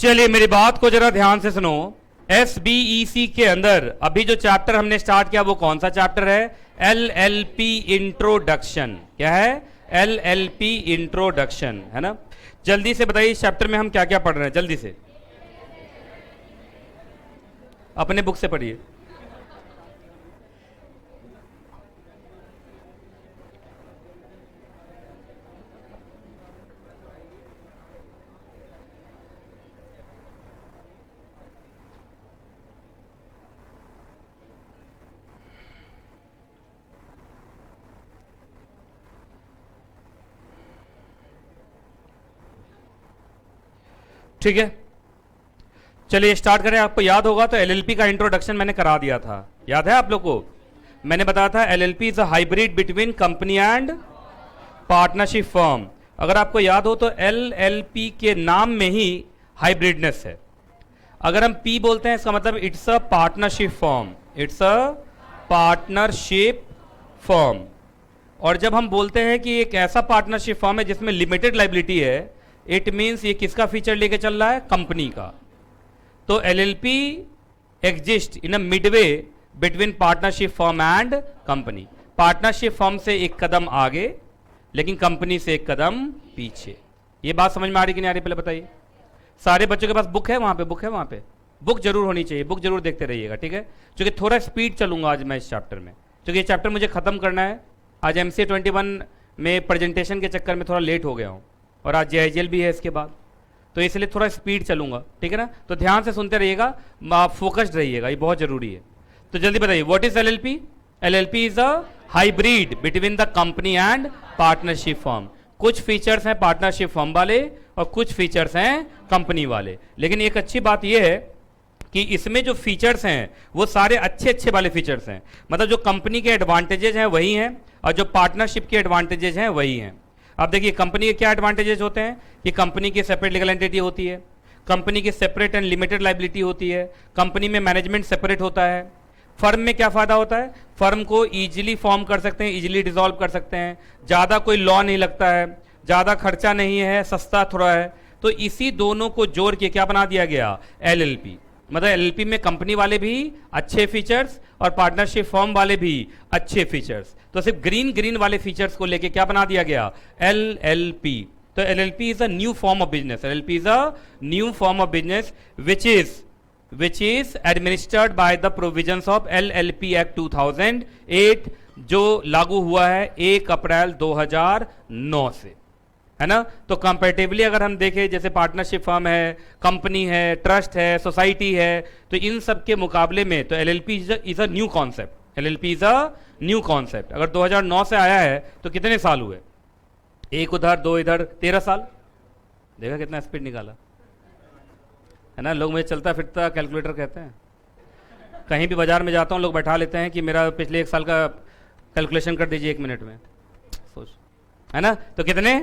चलिए मेरी बात को जरा ध्यान से सुनो। SBEC के अंदर अभी जो चैप्टर हमने स्टार्ट किया वो कौन सा चैप्टर है? LLP introduction. क्या है? LLP इंट्रोडक्शन, है ना। जल्दी से बताइए इस चैप्टर में हम क्या क्या पढ़ रहे हैं, जल्दी से अपने बुक से पढ़िए। ठीक है, चलिए स्टार्ट करें। आपको याद होगा तो एलएलपी का इंट्रोडक्शन मैंने करा दिया था, याद है आप लोग को? मैंने बताया था LLP is a hybrid between company and partnership firm. अगर आपको याद हो तो एलएलपी के नाम में ही हाइब्रिडनेस है। अगर हम पी बोलते हैं इसका मतलब it's a partnership firm, it's a partnership firm. और जब हम बोलते हैं कि एक ऐसा पार्टनरशिप फर्म है जिसमें लिमिटेड लाइबिलिटी है, इट मीन्स ये किसका फीचर लेके चल रहा है? कंपनी का। तो LLP exist in a Midway between partnership firm and company. Partnership firm से एक कदम आगे लेकिन कंपनी से एक कदम पीछे। ये बात समझ में आ रही कि नहीं आ रही? पहले बताइए। सारे बच्चों के पास बुक है? वहां पे बुक है, वहां पे बुक जरूर होनी चाहिए, बुक जरूर देखते रहिएगा, ठीक है। क्योंकि थोड़ा स्पीड चलूंगा आज मैं इस चैप्टर में, क्योंकि ये चैप्टर मुझे खत्म करना है। आज MCA 21 में प्रेजेंटेशन के चक्कर में थोड़ा लेट हो गया हूँ और आज JIGL भी है इसके बाद, तो इसलिए थोड़ा स्पीड चलूंगा, ठीक है ना। तो ध्यान से सुनते रहिएगा, फोकस्ड रहिएगा, ये बहुत जरूरी है। तो जल्दी बताइए, what is LLP? LLP is a hybrid between the company and partnership firm. कुछ फीचर्स हैं पार्टनरशिप फर्म वाले और कुछ फीचर्स हैं कंपनी वाले। लेकिन एक अच्छी बात यह है कि इसमें जो फीचर्स हैं वो सारे अच्छे अच्छे वाले फीचर्स हैं। मतलब जो कंपनी के एडवांटेजेस हैं वही हैं और जो पार्टनरशिप के एडवांटेजेस हैं वही हैं। अब देखिए कंपनी के क्या एडवांटेजेस होते हैं कि कंपनी की सेपरेट लीगल एंटिटी होती है, कंपनी की सेपरेट एंड लिमिटेड लाइबिलिटी होती है, कंपनी में मैनेजमेंट सेपरेट होता है। फर्म में क्या फायदा होता है? फर्म को इजीली फॉर्म कर सकते हैं, इजीली डिसॉल्व कर सकते हैं, ज़्यादा कोई लॉ नहीं लगता है, ज़्यादा खर्चा नहीं है, सस्ता थोड़ा है। तो इसी दोनों को जोड़ के क्या बना दिया गया? LLP। मतलब LLP में कंपनी वाले भी अच्छे फीचर्स और पार्टनरशिप फर्म वाले भी अच्छे फीचर्स। तो सिर्फ ग्रीन ग्रीन वाले फीचर्स को लेके क्या बना दिया गया? LLP। तो LLP is a new form of business. LLP is a new form of business which is administered by the provisions of LLP Act 2008 जो लागू हुआ है 1 अप्रैल 2009 से, है ना। तो कंपैरेटिवली अगर हम देखें, जैसे पार्टनरशिप फर्म है, कंपनी है, ट्रस्ट है, सोसाइटी है, तो इन सब के मुकाबले में तो LLP is a new concept. LLP is a new concept. अगर 2009 से आया है तो कितने साल हुए? 1 उधर 2 इधर, 13 साल। देखा कितना स्पीड निकाला, है ना। लोग मुझे चलता फिरता कैलकुलेटर कहते हैं। कहीं भी बाजार में जाता हूँ लोग बैठा लेते हैं कि मेरा पिछले 1 साल का कैलकुलेशन कर दीजिए 1 मिनट में, सोच, है ना। तो कितने?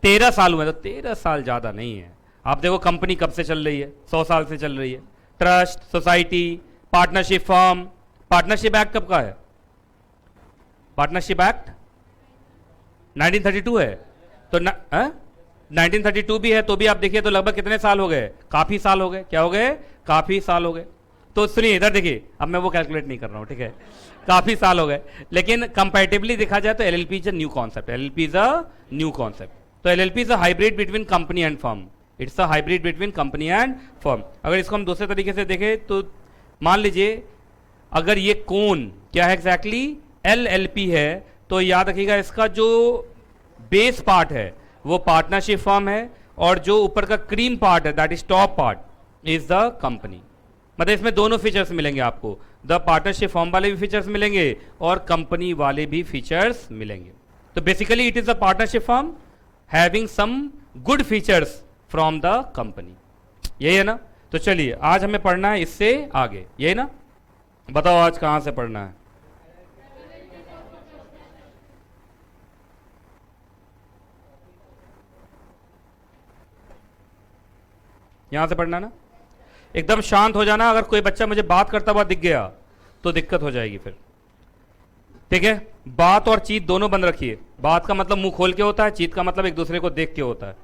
13 साल हुए। तो 13 साल ज़्यादा नहीं है। आप देखो कंपनी कब से चल रही है? 100 साल से चल रही है। Trust, society, partnership firm. Partnership act कब का है? पार्टनरशिप एक्ट 1932 है। तो 1932 भी है तो भी आप देखिए तो लगभग कितने साल हो गए? काफी साल हो गए। क्या हो गए? काफी साल हो गए। तो सुनिए इधर देखिए, अब मैं वो कैलकुलेट नहीं कर रहा हूं, ठीक है। काफी साल हो गए, लेकिन कंपैरेटिवली देखा जाए तो LLP is a new concept. LLP is a new concept. तो LLP is a hybrid between company and firm. It's a hybrid between company and firm. अगर इसको हम दूसरे तरीके से देखें तो मान लीजिए अगर ये कोन क्या है एग्जैक्टली? LLP है, तो याद रखिएगा इसका जो बेस पार्ट है वो पार्टनरशिप फर्म है और जो ऊपर का क्रीम पार्ट है that is top part is the company. मतलब इसमें दोनों फीचर्स मिलेंगे आपको, द पार्टनरशिप फर्म वाले भी फीचर्स मिलेंगे और कंपनी वाले भी फीचर्स मिलेंगे। तो basically it is a partnership firm having some good features from the company. यही है ना। तो चलिए आज हमें पढ़ना है इससे आगे, यही ना। बताओ आज कहां से पढ़ना है? यहां से पढ़ना ना। एकदम शांत हो जाना। अगर कोई बच्चा मुझे बात करता हुआ दिख गया तो दिक्कत हो जाएगी फिर, ठीक है। बात और चीत दोनों बंद रखिए। बात का मतलब मुंह खोल के होता है, चीत का मतलब एक दूसरे को देख के होता है।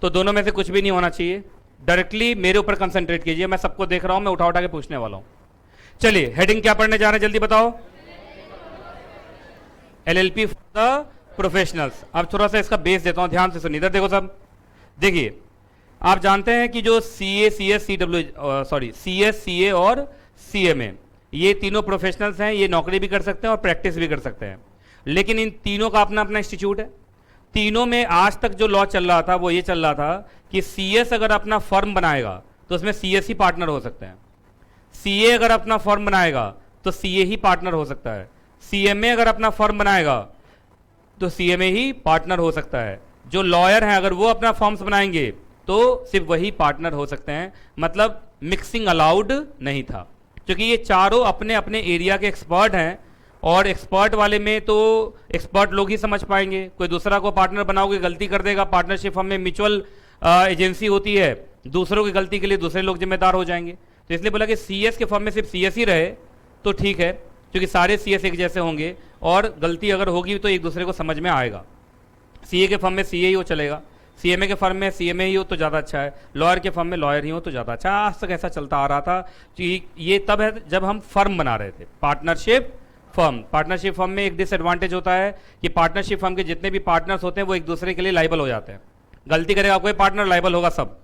तो दोनों में से कुछ भी नहीं होना चाहिए। डायरेक्टली मेरे ऊपर कंसंट्रेट कीजिए, मैं सबको देख रहा हूं, मैं उठा उठा के पूछने वाला हूं। चलिए हेडिंग क्या पढ़ने जा रहे हैं जल्दी बताओ। LLP for the professionals. अब थोड़ा सा इसका बेस देता हूं, ध्यान से सुनिए। इधर देखो सब, देखिए आप जानते हैं कि जो सीए, सीएस, सीएस, सीए और सीएमए, ये तीनों प्रोफेशनल्स हैं, ये नौकरी भी कर सकते हैं और प्रैक्टिस भी कर सकते हैं, लेकिन इन तीनों का अपना अपना इंस्टीट्यूट है। तीनों में आज तक जो लॉ चल रहा था वो ये चल रहा था कि सीएस अगर अपना फर्म बनाएगा तो उसमें सीएस ही पार्टनर हो सकते हैं, सीए अगर अपना फर्म बनाएगा तो सीए ही पार्टनर हो सकता है, सीएमए अगर अपना फर्म बनाएगा तो सीएमए ही पार्टनर हो सकता है। जो लॉयर हैं अगर वो अपना फर्म्स बनाएंगे तो सिर्फ वही पार्टनर हो सकते हैं, मतलब मिक्सिंग अलाउड नहीं था, क्योंकि ये चारों अपने अपने एरिया के एक्सपर्ट हैं और एक्सपर्ट वाले में तो एक्सपर्ट लोग ही समझ पाएंगे। कोई दूसरा को पार्टनर बनाओगे गलती कर देगा, पार्टनरशिप फर्म में म्यूचुअल एजेंसी होती है, दूसरों की गलती के लिए दूसरे लोग जिम्मेदार हो जाएंगे। तो इसलिए बोला कि सीएस के फर्म में सिर्फ सीएस ही रहे तो ठीक है, क्योंकि सारे सीएस एक जैसे होंगे और गलती अगर होगी तो एक दूसरे को समझ में आएगा। सीए के फर्म में सीए ही हो चलेगा, सीएमए के फर्म में सीएमए ही हो तो ज़्यादा अच्छा है, लॉयर के फर्म में लॉयर ही हो तो ज़्यादा अच्छा। आज तक ऐसा चलता आ रहा था कि ये तब है जब हम फर्म बना रहे थे, पार्टनरशिप फर्म। पार्टनरशिप फर्म में एक डिसएडवांटेज होता है कि पार्टनरशिप फर्म के जितने भी पार्टनर्स होते हैं वो एक दूसरे के लिए लाइबल हो जाते हैं, गलती करेगा कोई पार्टनर लाइबल होगा सब,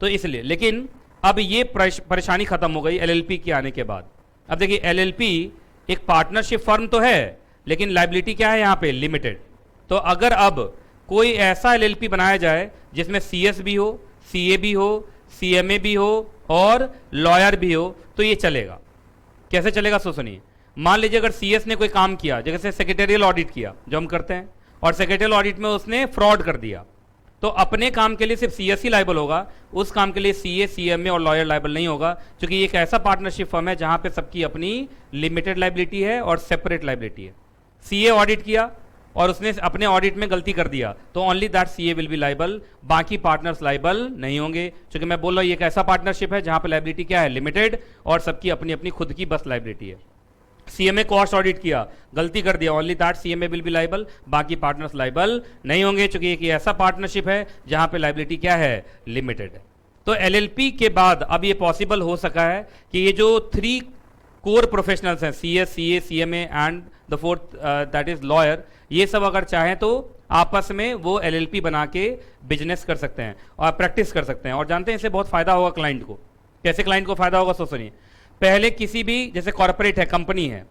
तो इसलिए। लेकिन अब ये परेशानी खत्म हो गई एलएलपी के आने के बाद। अब देखिए एलएलपी एक पार्टनरशिप फर्म तो है, लेकिन लाइबिलिटी क्या है यहाँ पे, लिमिटेड। तो अगर अब कोई ऐसा एलएलपी बनाया जाए जिसमें सीएस भी हो, सीए भी हो, सीएमए भी हो और लॉयर भी हो तो ये चलेगा। कैसे चलेगा सो सुनिए। मान लीजिए अगर सीएस ने कोई काम किया, जैसे सेक्रेटरियल ऑडिट किया जो हम करते हैं, और सेक्रेटरियल ऑडिट में उसने फ्रॉड कर दिया, तो अपने काम के लिए सिर्फ सीएस ही लाइबल होगा, उस काम के लिए सीए, सीएमए और लॉयर लाइबल नहीं होगा, क्योंकि ये एक ऐसा पार्टनरशिप फर्म है जहां पे सबकी अपनी लिमिटेड लाइबिलिटी है और सेपरेट लाइबिलिटी है। सीए ऑडिट किया और उसने अपने ऑडिट में गलती कर दिया तो only that CA will be liable, बाकी पार्टनर्स लाइबल नहीं होंगे, क्योंकि मैं बोल रहा हूं ये एक ऐसा पार्टनरशिप है जहां पे लाइबिलिटी क्या है, लिमिटेड, और सबकी अपनी अपनी खुद की बस लाइबिलिटी है। सीएमए कॉस्ट ऑडिट किया, गलती कर दिया, only that CMA will be liable, बाकी पार्टनर्स लाइबल नहीं होंगे, क्योंकि एक ऐसा पार्टनरशिप है जहां पे लाइबिलिटी क्या है, लिमिटेड है। तो एलएलपी के बाद अब ये पॉसिबल हो सका है कि ये जो 3 कोर प्रोफेशनल्स हैं, CS, CA, CMA and the fourth that is lawyer, ये सब अगर चाहें तो आपस में वो एलएलपी बना के बिजनेस कर सकते हैं और प्रैक्टिस कर सकते हैं। और जानते हैं इससे बहुत फायदा होगा क्लाइंट को। कैसे क्लाइंट को फायदा होगा सो सुनिए। पहले किसी भी, जैसे कॉर्पोरेट है, कंपनी है,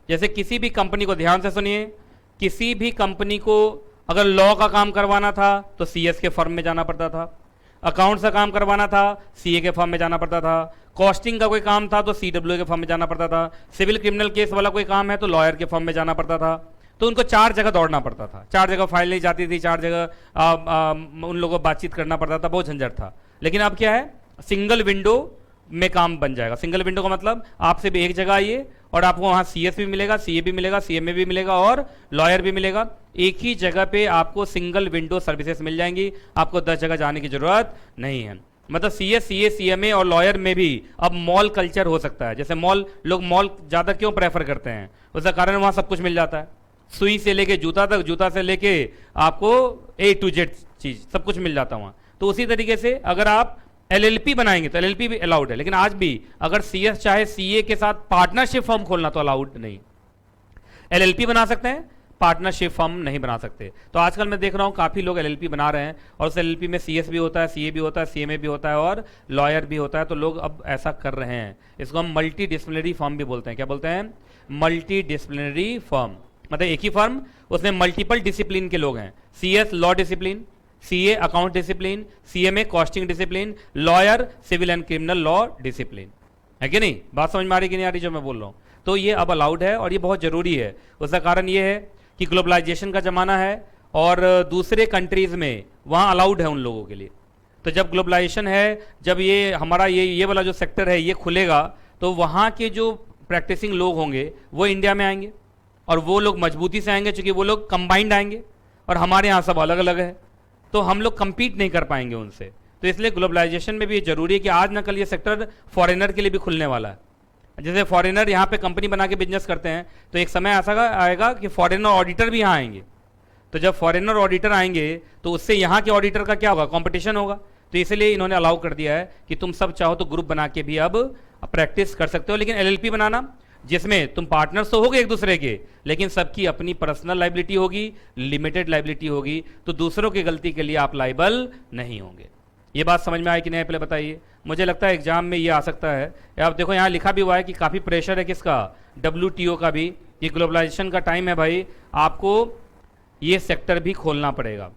जैसे किसी भी कंपनी को, ध्यान से सुनिए, किसी भी कंपनी को अगर लॉ का काम करवाना था तो सीएस के फर्म में जाना पड़ता था, अकाउंट्स का काम करवाना था सीए के फर्म में जाना पड़ता था, कॉस्टिंग का कोई काम था तो सीडब्ल्यू के फर्म में जाना पड़ता था, सिविल क्रिमिनल केस वाला कोई काम है तो लॉयर के फर्म में जाना पड़ता था। तो उनको 4 जगह दौड़ना पड़ता था, 4 जगह फाइल नहीं जाती थी, 4 जगह उन लोगों को बातचीत करना पड़ता था, बहुत झंझट था। लेकिन अब क्या है, सिंगल विंडो में काम बन जाएगा। सिंगल विंडो का मतलब आप सिर्फ एक जगह आइए और आपको वहां सीएस भी मिलेगा, सीए भी मिलेगा, सीएमए भी मिलेगा और लॉयर भी मिलेगा। एक ही जगह पे आपको सिंगल विंडो सर्विसेज मिल जाएंगी, आपको 10 जगह जाने की जरूरत नहीं है। मतलब सीएस, सीए, सीएमए और लॉयर में भी अब मॉल कल्चर हो सकता है। जैसे मॉल, लोग मॉल ज्यादा क्यों प्रेफर करते हैं, उसका कारण वहां सब कुछ मिल जाता है, सुई से लेके जूता तक, जूता से लेके आपको A to Z चीज सब कुछ मिल जाता है वहां। तो उसी तरीके से अगर आप एलएलपी बनाएंगे तो एलएलपी भी अलाउड है, लेकिन आज भी अगर सीएस चाहे सीए के साथ पार्टनरशिप फर्म खोलना तो अलाउड नहीं। एलएलपी बना सकते हैं, पार्टनरशिप फर्म नहीं बना सकते। तो आजकल मैं देख रहा हूं काफी लोग एलएलपी बना रहे हैं और उस एलएलपी में सीएस भी होता है, सीए भी होता है, सीएमए भी होता है और लॉयर भी होता है। तो लोग अब ऐसा कर रहे हैं, इसको हम मल्टी डिसिप्लिनरी फर्म भी बोलते हैं। क्या बोलते हैं, मल्टी डिसिप्लिनरी फर्म। मतलब एक ही फर्म, उसमें मल्टीपल डिसिप्लिन के लोग हैं, CS law discipline, CA account discipline, CMA costing discipline, lawyer civil and criminal law discipline. है कि नहीं, बात समझ में आ रही कि नहीं आ रही जो मैं बोल रहा हूं। तो ये अब अलाउड है और ये बहुत जरूरी है। उसका कारण ये है कि ग्लोबलाइजेशन का जमाना है और दूसरे कंट्रीज में वहां अलाउड है उन लोगों के लिए। तो जब ग्लोबलाइजेशन है, जब ये हमारा ये वाला जो सेक्टर है ये खुलेगा, तो वहां के जो प्रैक्टिसिंग लोग होंगे वो इंडिया में आएंगे और वो लोग मजबूती से आएंगे, क्योंकि वो लोग कंबाइंड आएंगे और हमारे यहाँ सब अलग अलग है, तो हम लोग कंपीट नहीं कर पाएंगे उनसे। तो इसलिए ग्लोबलाइजेशन में भी ये जरूरी है कि आज ना कल ये सेक्टर फॉरेनर के लिए भी खुलने वाला है। जैसे फॉरेनर यहाँ पे कंपनी बना के बिजनेस करते हैं, तो एक समय ऐसा आएगा कि फॉरेनर ऑडिटर भी यहाँ आएंगे। तो जब फॉरेनर ऑडिटर आएंगे तो उससे यहाँ के ऑडिटर का क्या होगा, कंपटीशन होगा। तो तो इसलिए इन्होंने अलाउ कर दिया है कि तुम सब चाहो तो ग्रुप बना के भी अब प्रैक्टिस कर सकते हो। लेकिन एलएलपी बनाना जिसमें तुम पार्टनर्स तो होगे एक दूसरे के, लेकिन सबकी अपनी पर्सनल लाइबिलिटी होगी, लिमिटेड लाइबिलिटी होगी, तो दूसरों की गलती के लिए आप लाइबल नहीं होंगे। ये बात समझ में आई कि नहीं पहले बताइए। मुझे लगता है एग्जाम में ये आ सकता है। आप देखो यहाँ लिखा भी हुआ है कि काफ़ी प्रेशर है किसका, WTO का भी, कि ग्लोबलाइजेशन का टाइम है भाई, आपको ये सेक्टर भी खोलना पड़ेगा।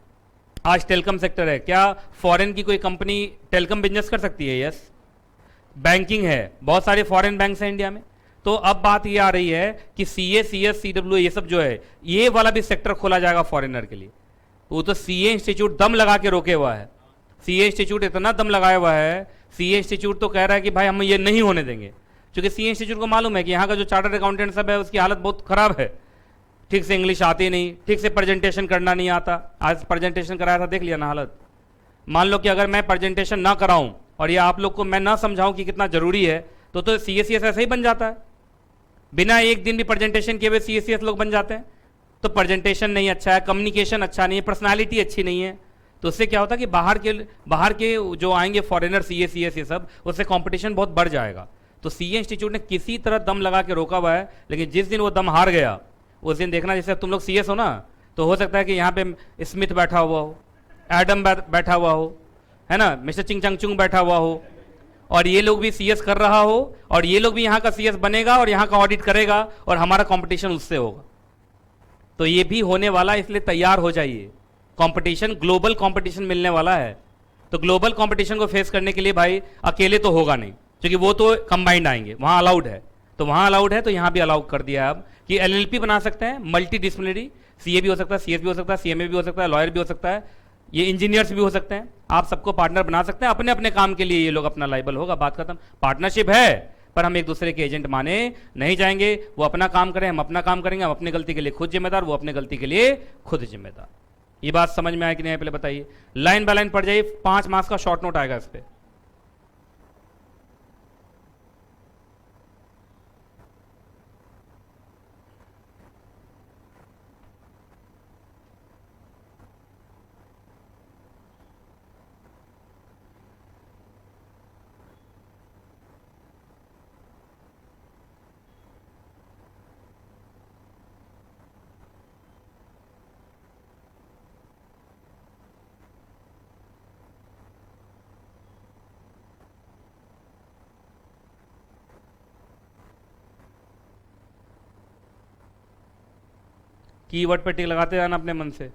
आज टेलीकॉम सेक्टर है, क्या फॉरेन की कोई कंपनी टेलीकॉम बिजनेस कर सकती है? यस। बैंकिंग है, बहुत सारे फॉरेन बैंक्स हैं इंडिया में। तो अब बात ये आ रही है कि CA, CS, CWA ये सब जो है, ये वाला भी सेक्टर खोला जाएगा फॉरेनर के लिए। वो तो CA इंस्टीट्यूट दम लगा के रोके हुआ है। CA इंस्टीट्यूट इतना दम लगाया हुआ है, CA इंस्टीट्यूट तो कह रहा है कि भाई हम ये नहीं होने देंगे, क्योंकि CA इंस्टीट्यूट को मालूम है कि यहाँ का जो चार्टर्ड अकाउंटेंट सब है उसकी हालत बहुत खराब है। ठीक से इंग्लिश आती नहीं, ठीक से प्रेजेंटेशन करना नहीं आता। आज प्रेजेंटेशन कराया था, देख लिया ना हालत। मान लो कि अगर मैं प्रेजेंटेशन ना कराऊं और ये आप लोग को मैं ना समझाऊं कि कितना जरूरी है, तो CACS ऐसा ही बन जाता है। बिना एक दिन भी प्रेजेंटेशन किए हुए CACS लोग बन जाते हैं। तो प्रेजेंटेशन नहीं अच्छा है, कम्युनिकेशन अच्छा नहीं है, पर्सनालिटी अच्छी नहीं है, तो उससे क्या होता है कि बाहर के जो आएंगे फॉरेनर CACS ये सब, उससे कंपटीशन बहुत बढ़ जाएगा। तो CA इंस्टीट्यूट ने किसी तरह दम लगा के रोका हुआ है, लेकिन जिस दिन वो दम हार गया उस दिन देखना। जैसे तुम लोग CS हो ना, तो हो सकता है कि यहाँ पे स्मिथ बैठा हुआ हो, एडम बैठा हुआ हो, है ना, मिस्टर चिंग चंग चुंग बैठा हुआ हो, और ये लोग भी CS कर रहा हो, और ये लोग भी यहाँ का CS बनेगा और यहाँ का ऑडिट करेगा, और हमारा कंपटीशन उससे होगा। तो ये भी होने वाला है, इसलिए तैयार हो जाइए। कंपटीशन, ग्लोबल कंपटीशन मिलने वाला है। तो ग्लोबल कंपटीशन को फेस करने के लिए भाई अकेले तो होगा नहीं, क्योंकि वो तो कंबाइंड आएंगे, वहां अलाउड है। तो वहां अलाउड है, तो यहां भी अलाउ कर दिया है अब कि LLP बना सकते हैं, मल्टी डिसिप्लिनरी। CA भी हो सकता है, CS भी हो सकता है, CMA भी हो सकता है, लॉयर भी हो सकता है, ये इंजीनियर्स भी हो सकते हैं। आप सबको पार्टनर बना सकते हैं अपने अपने काम के लिए। ये लोग अपना लाइबल होगा, बात खत्म। पार्टनरशिप है, पर हम एक दूसरे के एजेंट माने नहीं जाएंगे। वो अपना काम करें, हम अपना काम करेंगे। हम अपनी गलती के लिए खुद जिम्मेदार, वो अपनी गलती के लिए खुद जिम्मेदार। ये बात समझ में आया कि नहीं पहले बताइए। लाइन बाय लाइन पढ़ जाइए, 5 मार्क्स का शॉर्ट नोट आएगा इस पे। कीवर्ड पे टिक लगाते जाना अपने मन से।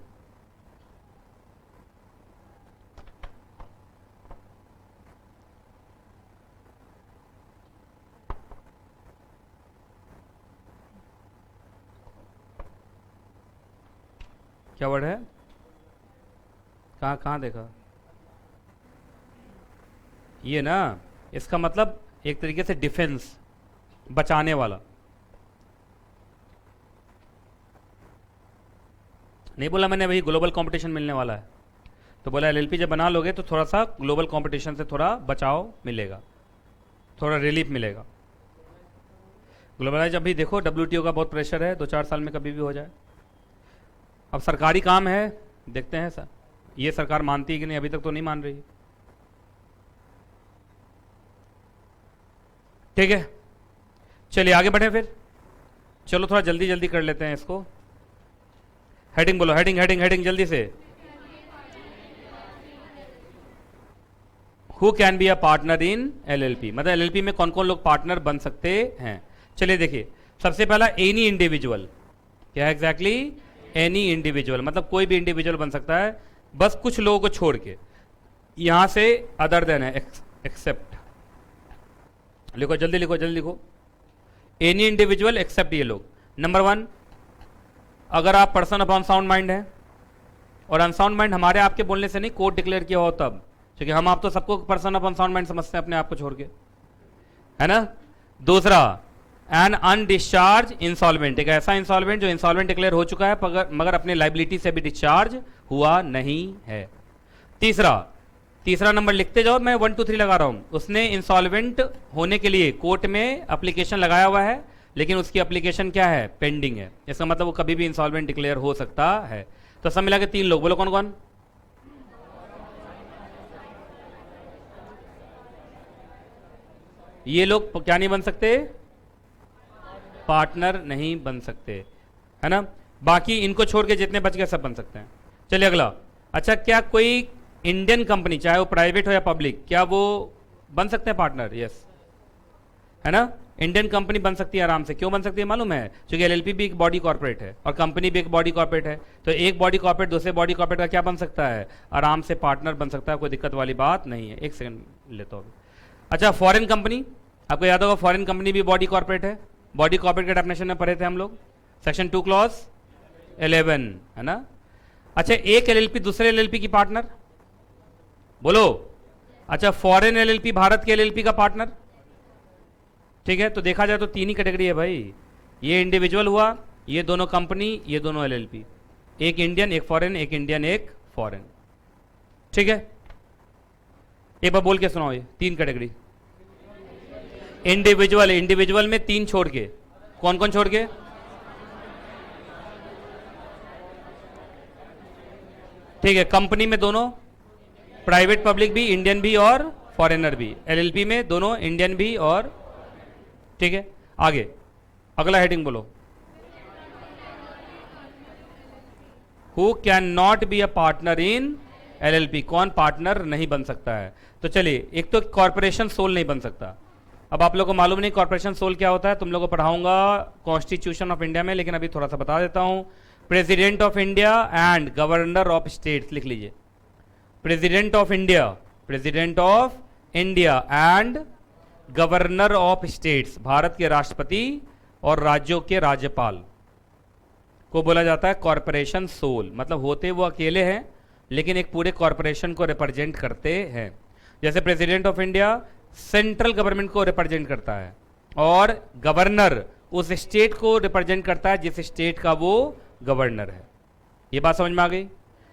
क्या वर्ड है? कहाँ कहाँ देखा? ये ना, इसका मतलब एक तरीके से डिफेंस, बचाने वाला। नहीं बोला मैंने भाई ग्लोबल कंपटीशन मिलने वाला है, तो बोला LLP जब बना लोगे तो थोड़ा सा ग्लोबल कंपटीशन से थोड़ा बचाव मिलेगा, थोड़ा रिलीफ मिलेगा। ग्लोबलाइज अभी देखो WTO का बहुत प्रेशर है, 2-4 साल में कभी भी हो जाए। अब सरकारी काम है, देखते हैं सर ये सरकार मानती है कि नहीं, अभी तक तो नहीं मान रही। ठीक है, चलिए आगे बढ़े फिर। चलो थोड़ा जल्दी जल्दी कर लेते हैं इसको। हेडिंग बोलो, हेडिंग हेडिंग हेडिंग जल्दी से। Who can be a partner in LLP, मतलब LLP में कौन कौन लोग पार्टनर बन सकते हैं। चलिए देखिए, सबसे पहला एनी इंडिविजुअल। क्या एग्जैक्टली? एनी इंडिविजुअल, मतलब कोई भी इंडिविजुअल बन सकता है, बस कुछ लोगों को छोड़ के। यहां से अदर देन है, एक्सेप्ट। लिखो जल्दी, लिखो जल्दी लिखो। एनी इंडिविजुअल एक्सेप्ट ये लोग। नंबर 1, अगर आप पर्सन ऑफ अनसाउंड माइंड है, और अनसाउंड माइंड हमारे आपके बोलने से नहीं, कोर्ट डिक्लेयर किया हो तब, क्योंकि हम आप तो सबको पर्सन ऑफ अनसाउंड माइंड समझते हैं अपने आप को छोड़ के, है ना। दूसरा, एन अनडिस्चार्ज इंसॉल्वेंट, एक ऐसा इंसॉल्वेंट जो इंसॉल्वेंट डिक्लेयर हो चुका है मगर अपने लाइबिलिटी से भी डिस्चार्ज हुआ नहीं है। तीसरा नंबर लिखते जाओ, मैं 1 2 3 लगा रहा हूं। उसने इंसॉल्वेंट होने के लिए कोर्ट में एप्लीकेशन लगाया हुआ है, लेकिन उसकी एप्लीकेशन क्या है? पेंडिंग है। इसका मतलब वो कभी भी इंसॉल्वेंट डिक्लेयर हो सकता है। तो सब मिला के 3 लोग, बोलो कौन कौन? ये लोग क्या नहीं बन सकते? पार्टनर नहीं बन सकते, है ना। बाकी इनको छोड़ के जितने बच गए सब बन सकते हैं। चलिए अगला। अच्छा, क्या कोई इंडियन कंपनी, चाहे वो प्राइवेट हो या पब्लिक, क्या वो बन सकते हैं पार्टनर? यस, है ना। इंडियन कंपनी बन सकती है आराम से। क्यों बन सकती है मालूम है? क्योंकि एलएलपी भी एक बॉडी कॉर्पोरेट है और कंपनी भी एक बॉडी कॉर्पोरेट है। तो एक बॉडी कॉर्पोरेट दूसरे बॉडी कॉर्पोरेट का क्या बन सकता है? आराम से पार्टनर बन सकता है, कोई दिक्कत वाली बात नहीं है। एक सेकंड लेता हूँ। अच्छा, फॉरेन कंपनी, आपको याद होगा फॉरेन कंपनी भी बॉडी कॉर्पोरेट है। बॉडी कॉर्पोरेट के डेफिनेशन में पढ़े थे हम लोग, सेक्शन 2 क्लॉज 11, है ना। अच्छा, एक एलएलपी दूसरे एलएलपी की पार्टनर, बोलो। अच्छा, फॉरेन एलएलपी भारत के एलएलपी का पार्टनर, ठीक है। तो देखा जाए तो तीन ही कैटेगरी है भाई। ये इंडिविजुअल हुआ, ये दोनों कंपनी, ये दोनों एलएलपी। एक इंडियन एक फॉरेन, एक इंडियन एक फॉरेन, ठीक है। एक बार बोल के सुनाओ ये तीन कैटेगरी। इंडिविजुअल, इंडिविजुअल में तीन छोड़ के, कौन कौन छोड़ के? ठीक है, कंपनी में दोनों, प्राइवेट पब्लिक भी, इंडियन भी और फॉरेनर भी। एलएलपी में दोनों इंडियन भी और, ठीक है। आगे अगला हेडिंग बोलो। Who can not be a partner in LLP, कौन पार्टनर नहीं बन सकता है? तो चलिए, एक तो कॉर्पोरेशन सोल नहीं बन सकता। अब आप लोगों को मालूम नहीं कॉर्पोरेशन सोल क्या होता है, तुम लोगों को पढ़ाऊंगा कॉन्स्टिट्यूशन ऑफ इंडिया में, लेकिन अभी थोड़ा सा बता देता हूं। President of India and governor of states, लिख लीजिए। President of India, president of India and governor of states, Bharat के राष्ट्रपति और राज्यों के राज्यपाल को बोला जाता है कॉर्पोरेशन सोल। मतलब होते वो अकेले हैं लेकिन एक पूरे कॉर्पोरेशन को रिप्रेजेंट करते हैं। जैसे president of India central government को रिप्रेजेंट करता है और गवर्नर उस स्टेट को रिप्रेजेंट करता है जिस स्टेट का वो गवर्नर है। ये बात समझ में आ गई?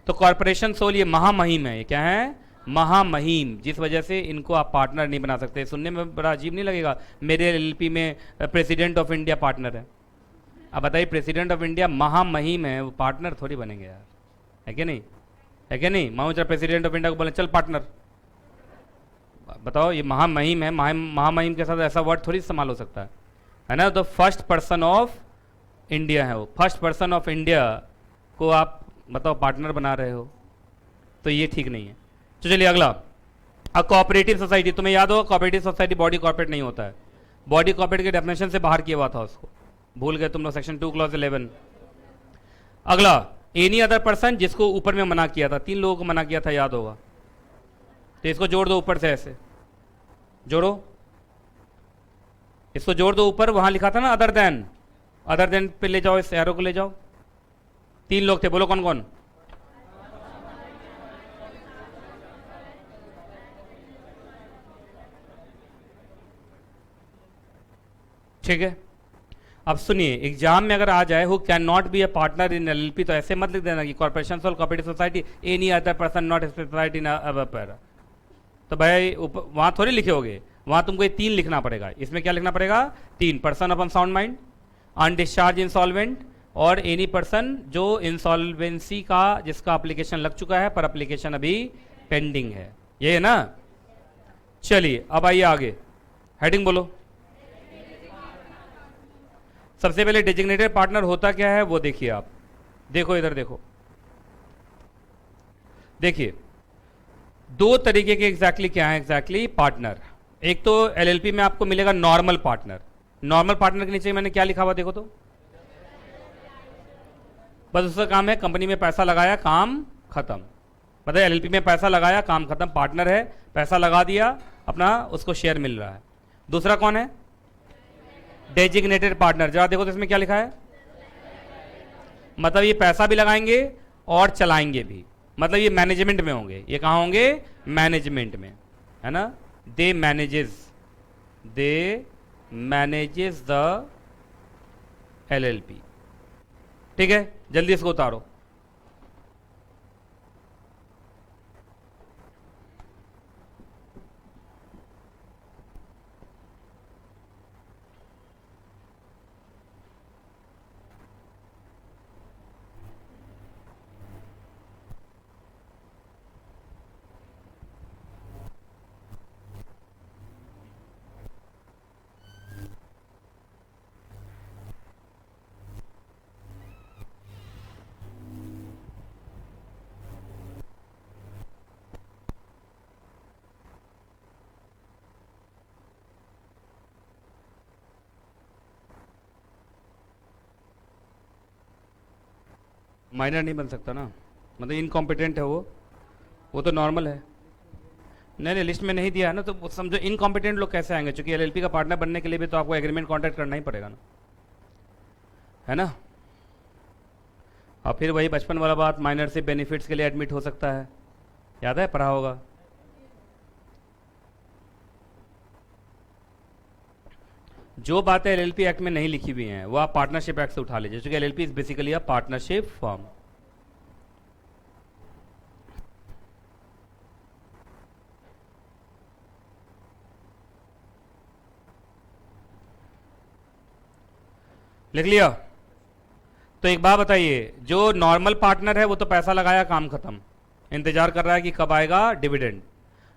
तो कॉर्पोरेशन सोल ये महामहिम है। ये क्या है? महामहिम, जिस वजह से इनको आप पार्टनर नहीं बना सकते। सुनने में बड़ा अजीब नहीं लगेगा? मेरे एलएलपी में प्रेसिडेंट ऑफ इंडिया पार्टनर है। अब बताइए, प्रेसिडेंट ऑफ इंडिया महामहिम है, वो पार्टनर थोड़ी बनेंगे यार, है कि नहीं? है कि नहीं? मैं चल प्रेसिडेंट ऑफ इंडिया को बोले चल पार्टनर, बताओ, ये महामहिम है, महामहिम के साथ ऐसा वर्ड थोड़ी इस्तेमाल हो सकता है ना। तो फर्स्ट पर्सन ऑफ इंडिया है वो, फर्स्ट पर्सन ऑफ इंडिया को आप बताओ पार्टनर बना रहे हो, तो ये ठीक नहीं है। तो चलिए अगला, अब कोऑपरेटिव सोसाइटी, तुम्हें याद होगा कोऑपरेटिव सोसाइटी बॉडी कॉर्पोरेट नहीं होता है। बॉडी कॉर्पोरेट के डेफिनेशन से बाहर किया हुआ था उसको, भूल गए तुम लोग, सेक्शन 2 क्लॉज 11। अगला, एनी अदर पर्सन, जिसको ऊपर में मना किया था, तीन लोगों को मना किया था, याद होगा। तो इसको जोड़ दो ऊपर से, ऐसे जोड़ो, इसको जोड़ दो ऊपर, वहां लिखा था ना अदर देन, अदर देन पे ले जाओ, इस एरो को ले जाओ। तीन लोग थे, बोलो कौन कौन? ठीक है। अब सुनिए, एग्जाम में अगर आ जाए who can not be a partner in LLP, तो ऐसे मत लिख देना कि corporation sole cooperative society any other person not specified in our. तो भाई वहां थोड़ी लिखे होगे, वहां तुमको ये तीन लिखना पड़ेगा। इसमें क्या लिखना पड़ेगा? तीन, person of unsound mind, undischarged insolvent और एनी पर्सन जो इंसॉल्वेंसी का, जिसका एप्लीकेशन लग चुका है पर एप्लीकेशन अभी पेंडिंग है। ये है ना। चलिए अब आइए आगे, हेडिंग बोलो। सबसे पहले डेजिग्नेटेड पार्टनर होता क्या है वो देखिए आप, देखो इधर देखो, देखिए दो तरीके के एग्जैक्टली क्या है एग्जैक्टली पार्टनर। एक तो एलएलपी में आपको मिलेगा नॉर्मल पार्टनर। नॉर्मल पार्टनर के नीचे मैंने क्या लिखा हुआ देखो तो, बस उसका काम है कंपनी में पैसा लगाया, काम खत्म। मतलब एलएलपी में पैसा लगाया, काम खत्म, पार्टनर है, पैसा लगा दिया, अपना उसको शेयर मिल रहा है। दूसरा कौन है? Designated partner. जरा देखो तो इसमें क्या लिखा है, मतलब ये पैसा भी लगाएंगे और चलाएंगे भी, मतलब ये मैनेजमेंट में होंगे। ये कहाँ होंगे? मैनेजमेंट में, है ना। दे मैनेजेस द एलएलपी। ठीक है, जल्दी इसको उतारो। माइनर नहीं बन सकता ना, मतलब इनकॉम्पिटेंट है वो तो नॉर्मल है। नहीं नहीं, लिस्ट में नहीं दिया है ना, तो वो समझो इनकॉम्पिटेंट लोग कैसे आएंगे, क्योंकि एलएलपी का पार्टनर बनने के लिए भी तो आपको एग्रीमेंट कॉन्ट्रैक्ट करना ही पड़ेगा ना, है ना। और फिर वही बचपन वाला बात, माइनर से बेनिफिट्स के लिए एडमिट हो सकता है, याद है, पढ़ा होगा। जो बातें एलएलपी एक्ट में नहीं लिखी हुई हैं वो आप पार्टनरशिप एक्ट से उठा लीजिए, क्योंकि LLP is basically a partnership form. लिख लिया। तो एक बात बताइए, जो नॉर्मल पार्टनर है वो तो पैसा लगाया, काम खत्म, इंतजार कर रहा है कि कब आएगा डिविडेंड।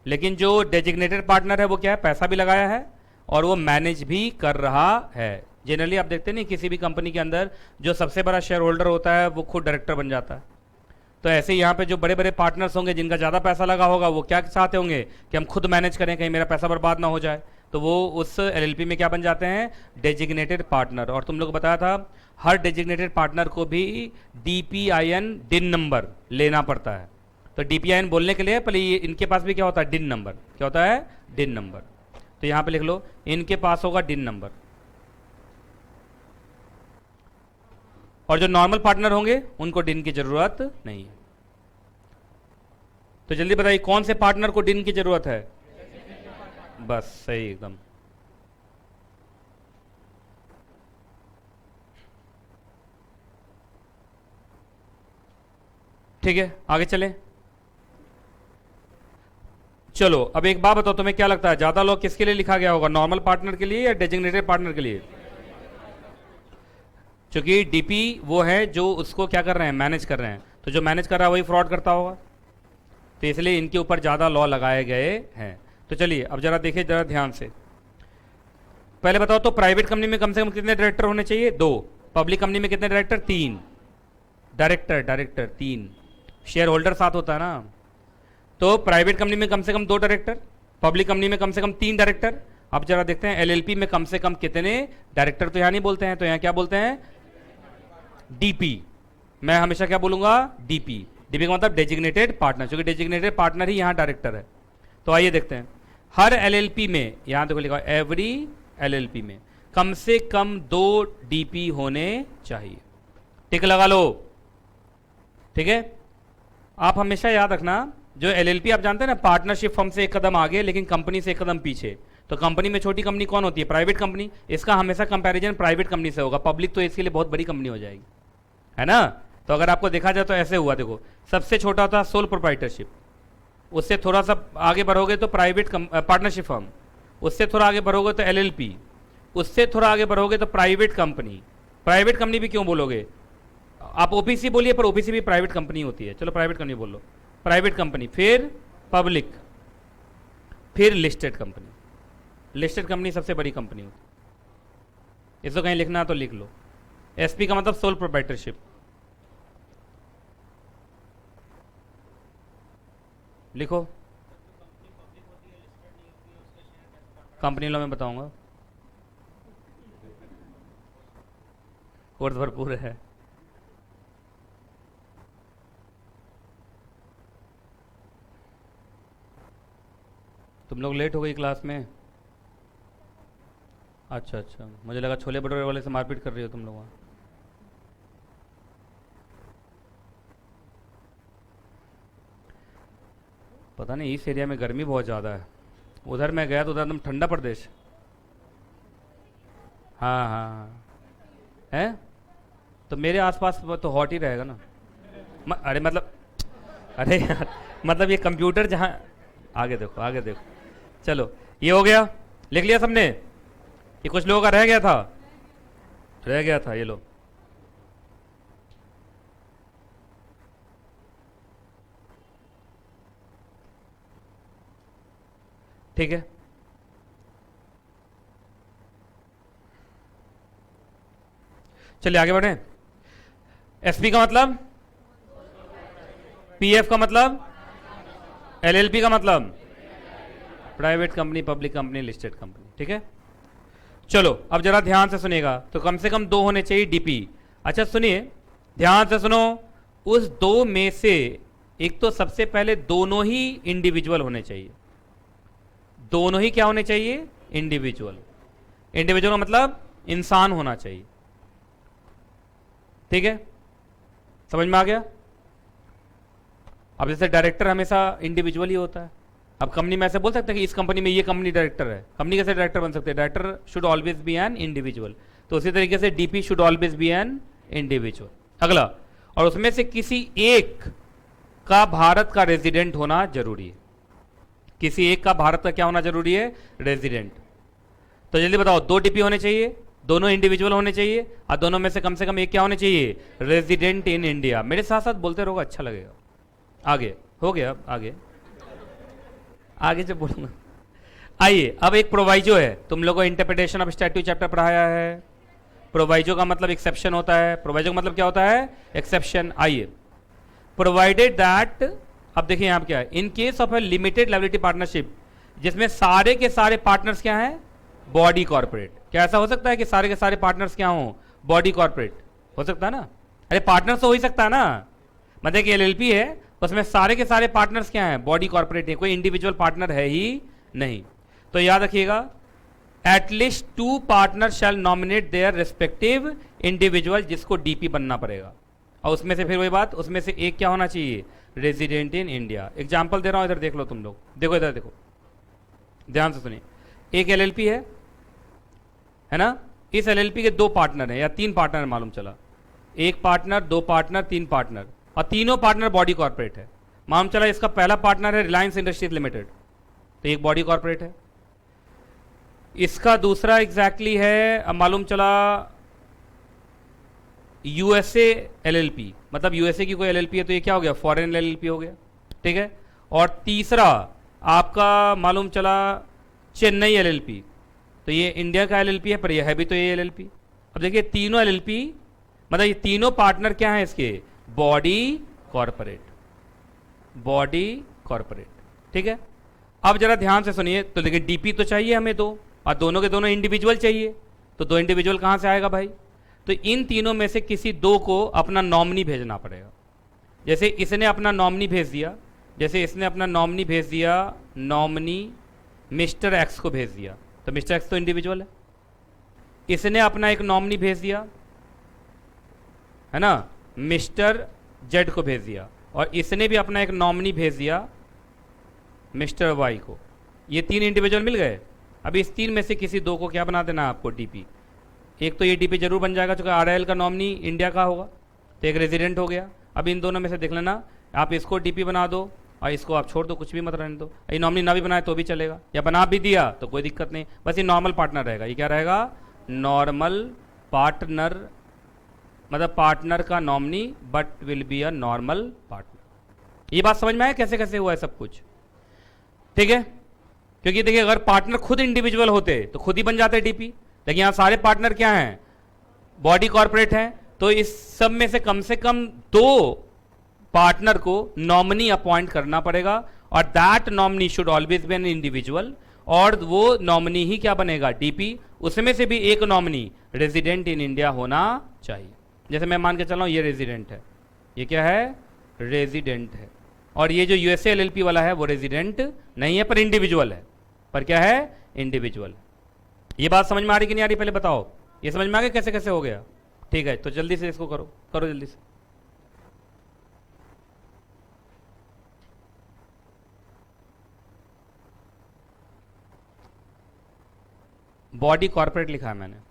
लेकिन जो डेजिग्नेटेड पार्टनर है वो क्या है, पैसा भी लगाया है और वो मैनेज भी कर रहा है। जनरली आप देखते नहीं, किसी भी कंपनी के अंदर जो सबसे बड़ा शेयर होल्डर होता है वो खुद डायरेक्टर बन जाता है। तो ऐसे ही यहाँ पे जो बड़े बड़े पार्टनर्स होंगे जिनका ज़्यादा पैसा लगा होगा, वो क्या चाहते होंगे कि हम खुद मैनेज करें, कहीं मेरा पैसा बर्बाद ना हो जाए, तो वो उस एलएलपी में क्या बन जाते हैं, डेजिग्नेटेड पार्टनर। और तुम लोग को बताया था हर डेजिग्नेटेड पार्टनर को भी डीपीआईएन डिन नंबर लेना पड़ता है। तो डीपीआईएन बोलने के लिए पहले ये इनके पास भी क्या होता है, डिन नंबर। क्या होता है, डिन नंबर। तो यहां पे लिख लो, इनके पास होगा डिन नंबर। और जो नॉर्मल पार्टनर होंगे उनको डिन की जरूरत नहीं है। तो जल्दी बताइए कौन से पार्टनर को डिन की जरूरत है, बस सही एकदम। ठीक है, आगे चलें। चलो अब एक बात बताओ, तुम्हें क्या लगता है ज्यादा लॉ किसके लिए लिखा गया होगा, नॉर्मल पार्टनर के लिए या डेजिग्नेटेड पार्टनर के लिए? क्योंकि डीपी वो है जो उसको क्या कर रहे हैं, मैनेज कर रहे हैं, तो जो मैनेज कर रहा है वही फ्रॉड करता होगा, तो इसलिए इनके ऊपर ज्यादा लॉ लगाए गए हैं। तो चलिए अब जरा देखिए जरा ध्यान से, पहले बताओ तो प्राइवेट कंपनी में कम से कम कितने डायरेक्टर होने चाहिए, 2। पब्लिक कंपनी में कितने डायरेक्टर, 3 डायरेक्टर 3, शेयर होल्डर 7 होता है ना। तो प्राइवेट कंपनी में कम से कम 2 डायरेक्टर, पब्लिक कंपनी में कम से कम 3 डायरेक्टर। अब जरा देखते हैं एलएलपी में कम से कम कितने डायरेक्टर, तो यहां नहीं बोलते हैं, तो यहां क्या बोलते हैं, डीपी। मैं हमेशा क्या बोलूंगा, डीपी। डीपी का मतलब डेजिग्नेटेड पार्टनर, क्योंकि डेजिग्नेटेड पार्टनर ही यहां डायरेक्टर है। तो आइए देखते हैं, हर एलएलपी में, यहां देखो लिखा एवरी एलएलपी में कम से कम 2 डीपी होने चाहिए। टिक लगा लो, ठीक है। आप हमेशा याद रखना, जो एलएलपी आप जानते हैं ना, पार्टनरशिप फर्म से एक कदम आगे लेकिन कंपनी से एक कदम पीछे। तो कंपनी में छोटी कंपनी कौन होती है, प्राइवेट कंपनी। इसका हमेशा कंपैरिजन प्राइवेट कंपनी से होगा, पब्लिक तो इसके लिए बहुत बड़ी कंपनी हो जाएगी, है ना। तो अगर आपको देखा जाए तो ऐसे हुआ, देखो सबसे छोटा होता है सोल प्रोप्राइटरशिप, उससे थोड़ा सा आगे बढ़ोगे तो प्राइवेट पार्टनरशिप फर्म, उससे थोड़ा आगे बढ़ोगे तो एलएलपी, उससे थोड़ा आगे बढ़ोगे तो प्राइवेट कंपनी। प्राइवेट कंपनी भी क्यों बोलोगे आप, ओपीसी बोलिए, पर ओपीसी भी प्राइवेट कंपनी होती है, चलो प्राइवेट कंपनी बोलो, प्राइवेट कंपनी, फिर पब्लिक, फिर लिस्टेड कंपनी। लिस्टेड कंपनी सबसे बड़ी कंपनी होती है, इसको कहीं लिखना है तो लिख लो। एसपी का मतलब सोल प्रोप्राइटरशिप, लिखो। कंपनी लॉ में बताऊंगा, कोर्स भरपूर है। तुम लोग लेट हो गई क्लास में, अच्छा अच्छा, मुझे लगा छोले भटूरे वाले से मारपीट कर रही हो तुम लोग वहाँ। पता नहीं इस एरिया में गर्मी बहुत ज़्यादा है, उधर मैं गया तो उधर एकदम ठंडा प्रदेश। हाँ हाँ हाँ, है तो मेरे आसपास तो हॉट ही रहेगा ना। अरे मतलब, अरे यार मतलब ये कंप्यूटर जहाँ, आगे देखो आगे देखो। चलो ये हो गया, लिख लिया सबने, ये कुछ लोगों का रह गया था, ये लो। ठीक है, चलिए आगे बढ़े। एसपी का मतलब, पीएफ का मतलब, एलएलपी का मतलब private company, public company, listed company. ठीक है, चलो अब जरा ध्यान से सुनिएगा। तो कम से कम 2 होने चाहिए डीपी। अच्छा सुनिए ध्यान से सुनो, उस दो में से एक तो सबसे पहले दोनों ही इंडिविजुअल होने चाहिए। दोनों ही क्या होने चाहिए? इंडिविजुअल। इंडिविजुअल का मतलब इंसान होना चाहिए। ठीक है, समझ में आ गया? अब जैसे डायरेक्टर हमेशा इंडिविजुअल ही होता है। अब कंपनी में ऐसे बोल सकते हैं कि इस कंपनी में ये कंपनी डायरेक्टर है। कंपनी कैसे डायरेक्टर बन सकते हैं? Director should always be an individual. तो उसी तरीके से DP should always be an individual. अगला, और उसमें से किसी एक का भारत का रेजिडेंट होना जरूरी है। किसी एक का भारत का क्या होना जरूरी है? रेजिडेंट। तो जल्दी बताओ, दो डीपी होने चाहिए, दोनों इंडिविजुअल होने चाहिए, और दोनों में से कम एक क्या होने चाहिए? Resident in India. मेरे साथ साथ बोलते रहोगे, अच्छा लगेगा। आगे हो गया, अब आगे जब बोलूंगा। आइए, अब एक प्रोवाइजो है। तुम लोगों को इंटरप्रिटेशन ऑफ स्टैट्यूट चैप्टर पढ़ाया है। प्रोवाइजो का मतलब एक्सेप्शन होता है। प्रोवाइजो का मतलब क्या होता है? एक्सेप्शन। आइए, प्रोवाइडेड दैट, अब देखिए यहां क्या है, इन case of A limited liability partnership, जिसमें सारे के सारे पार्टनर्स क्या हैं? Body corporate. क्या ऐसा हो सकता है कि सारे के सारे पार्टनर्स क्या हों? Body corporate. हो सकता है ना? अरे पार्टनर्स तो हो ही सकता है ना। मतलब कि एलएलपी है, उसमें सारे के सारे पार्टनर्स क्या हैं? बॉडी कॉर्पोरेट है, कोई इंडिविजुअल पार्टनर है ही नहीं। तो याद रखिएगा, at least 2 partner shall nominate their respective individual, जिसको डीपी बनना पड़ेगा। और उसमें से फिर वही बात, उसमें से एक क्या होना चाहिए? Resident in India. एग्जाम्पल दे रहा हूं, इधर देख लो तुम लोग। देखो इधर देखो, ध्यान से सुनिए। एक एलएलपी है ना? इस एलएलपी के 2 पार्टनर हैं या 3 पार्टनर मालूम चला। एक पार्टनर, 2 पार्टनर, 3 पार्टनर, और तीनों पार्टनर बॉडी कॉर्पोरेट है। मालूम चला इसका पहला पार्टनर है रिलायंस इंडस्ट्रीज लिमिटेड, तो एक बॉडी कॉर्पोरेट है। इसका दूसरा एग्जैक्टली है, अब मालूम चला यूएसए एलएलपी, मतलब यूएसए की कोई एलएलपी है, तो ये क्या हो गया? फॉरेन एलएलपी हो गया। ठीक है। और तीसरा आपका मालूम चला चेन्नई एलएलपी, तो ये इंडिया का एलएलपी है, पर ये है भी तो ये एलएलपी। अब देखिए तीनों एलएलपी, मतलब ये तीनों पार्टनर क्या हैं इसके? Body corporate. Body corporate. ठीक है। अब जरा ध्यान से सुनिए, तो देखिए डीपी तो चाहिए हमें दो, और दोनों के दोनों इंडिविजुअल चाहिए। तो 2 इंडिविजुअल कहां से आएगा भाई? तो इन तीनों में से किसी 2 को अपना नॉमिनी भेजना पड़ेगा। जैसे इसने अपना नॉमिनी भेज दिया, जैसे इसने अपना नॉमिनी भेज दिया, नॉमिनी मिस्टर एक्स को भेज दिया, तो मिस्टर एक्स तो इंडिविजुअल है। इसने अपना एक नॉमिनी भेज दिया, है ना, मिस्टर जेड को भेज दिया, और इसने भी अपना एक नॉमिनी भेज दिया मिस्टर वाई को। ये 3 इंडिविजुअल मिल गए। अब इस 3 में से किसी 2 को क्या बना देना है आपको? डीपी। एक तो ये डीपी जरूर बन जाएगा, चूंकि आरआईएल का नॉमिनी इंडिया का होगा, तो एक रेजिडेंट हो गया। अब इन दोनों में से देख लेना, आप इसको डीपी बना दो और इसको आप छोड़ दो, कुछ भी मत रहने दो। ये नॉमिनी ना भी बनाए तो भी चलेगा, या बना भी दिया तो कोई दिक्कत नहीं, बस ये नॉर्मल पार्टनर रहेगा। ये क्या रहेगा? नॉर्मल पार्टनर, मतलब पार्टनर का nominee, but will be a normal partner. ये बात समझ में आया कैसे कैसे हुआ है सब कुछ? ठीक है। क्योंकि देखिए अगर पार्टनर खुद इंडिविजुअल होते तो खुद ही बन जाते डीपी, लेकिन यहां सारे पार्टनर क्या हैं? बॉडी कॉर्पोरेट हैं। तो इस सब में से कम 2 पार्टनर को नॉमिनी अपॉइंट करना पड़ेगा, और that nominee should always be an individual, और वो नॉमिनी ही क्या बनेगा? डीपी। उसमें से भी एक नॉमिनी रेजिडेंट इन इंडिया होना चाहिए। जैसे मैं मान के चल रहा हूं ये रेजिडेंट है, ये क्या है? रेजिडेंट है। और ये जो यूएसए एलएलपी वाला है वो रेजिडेंट नहीं है, पर इंडिविजुअल है। पर क्या है? इंडिविजुअल। ये बात समझ में आ रही कि नहीं आ रही? पहले बताओ, ये समझ में आ गया कैसे कैसे हो गया? ठीक है, तो जल्दी से इसको करो, करो जल्दी से। बॉडी कॉर्पोरेट लिखा है मैंने।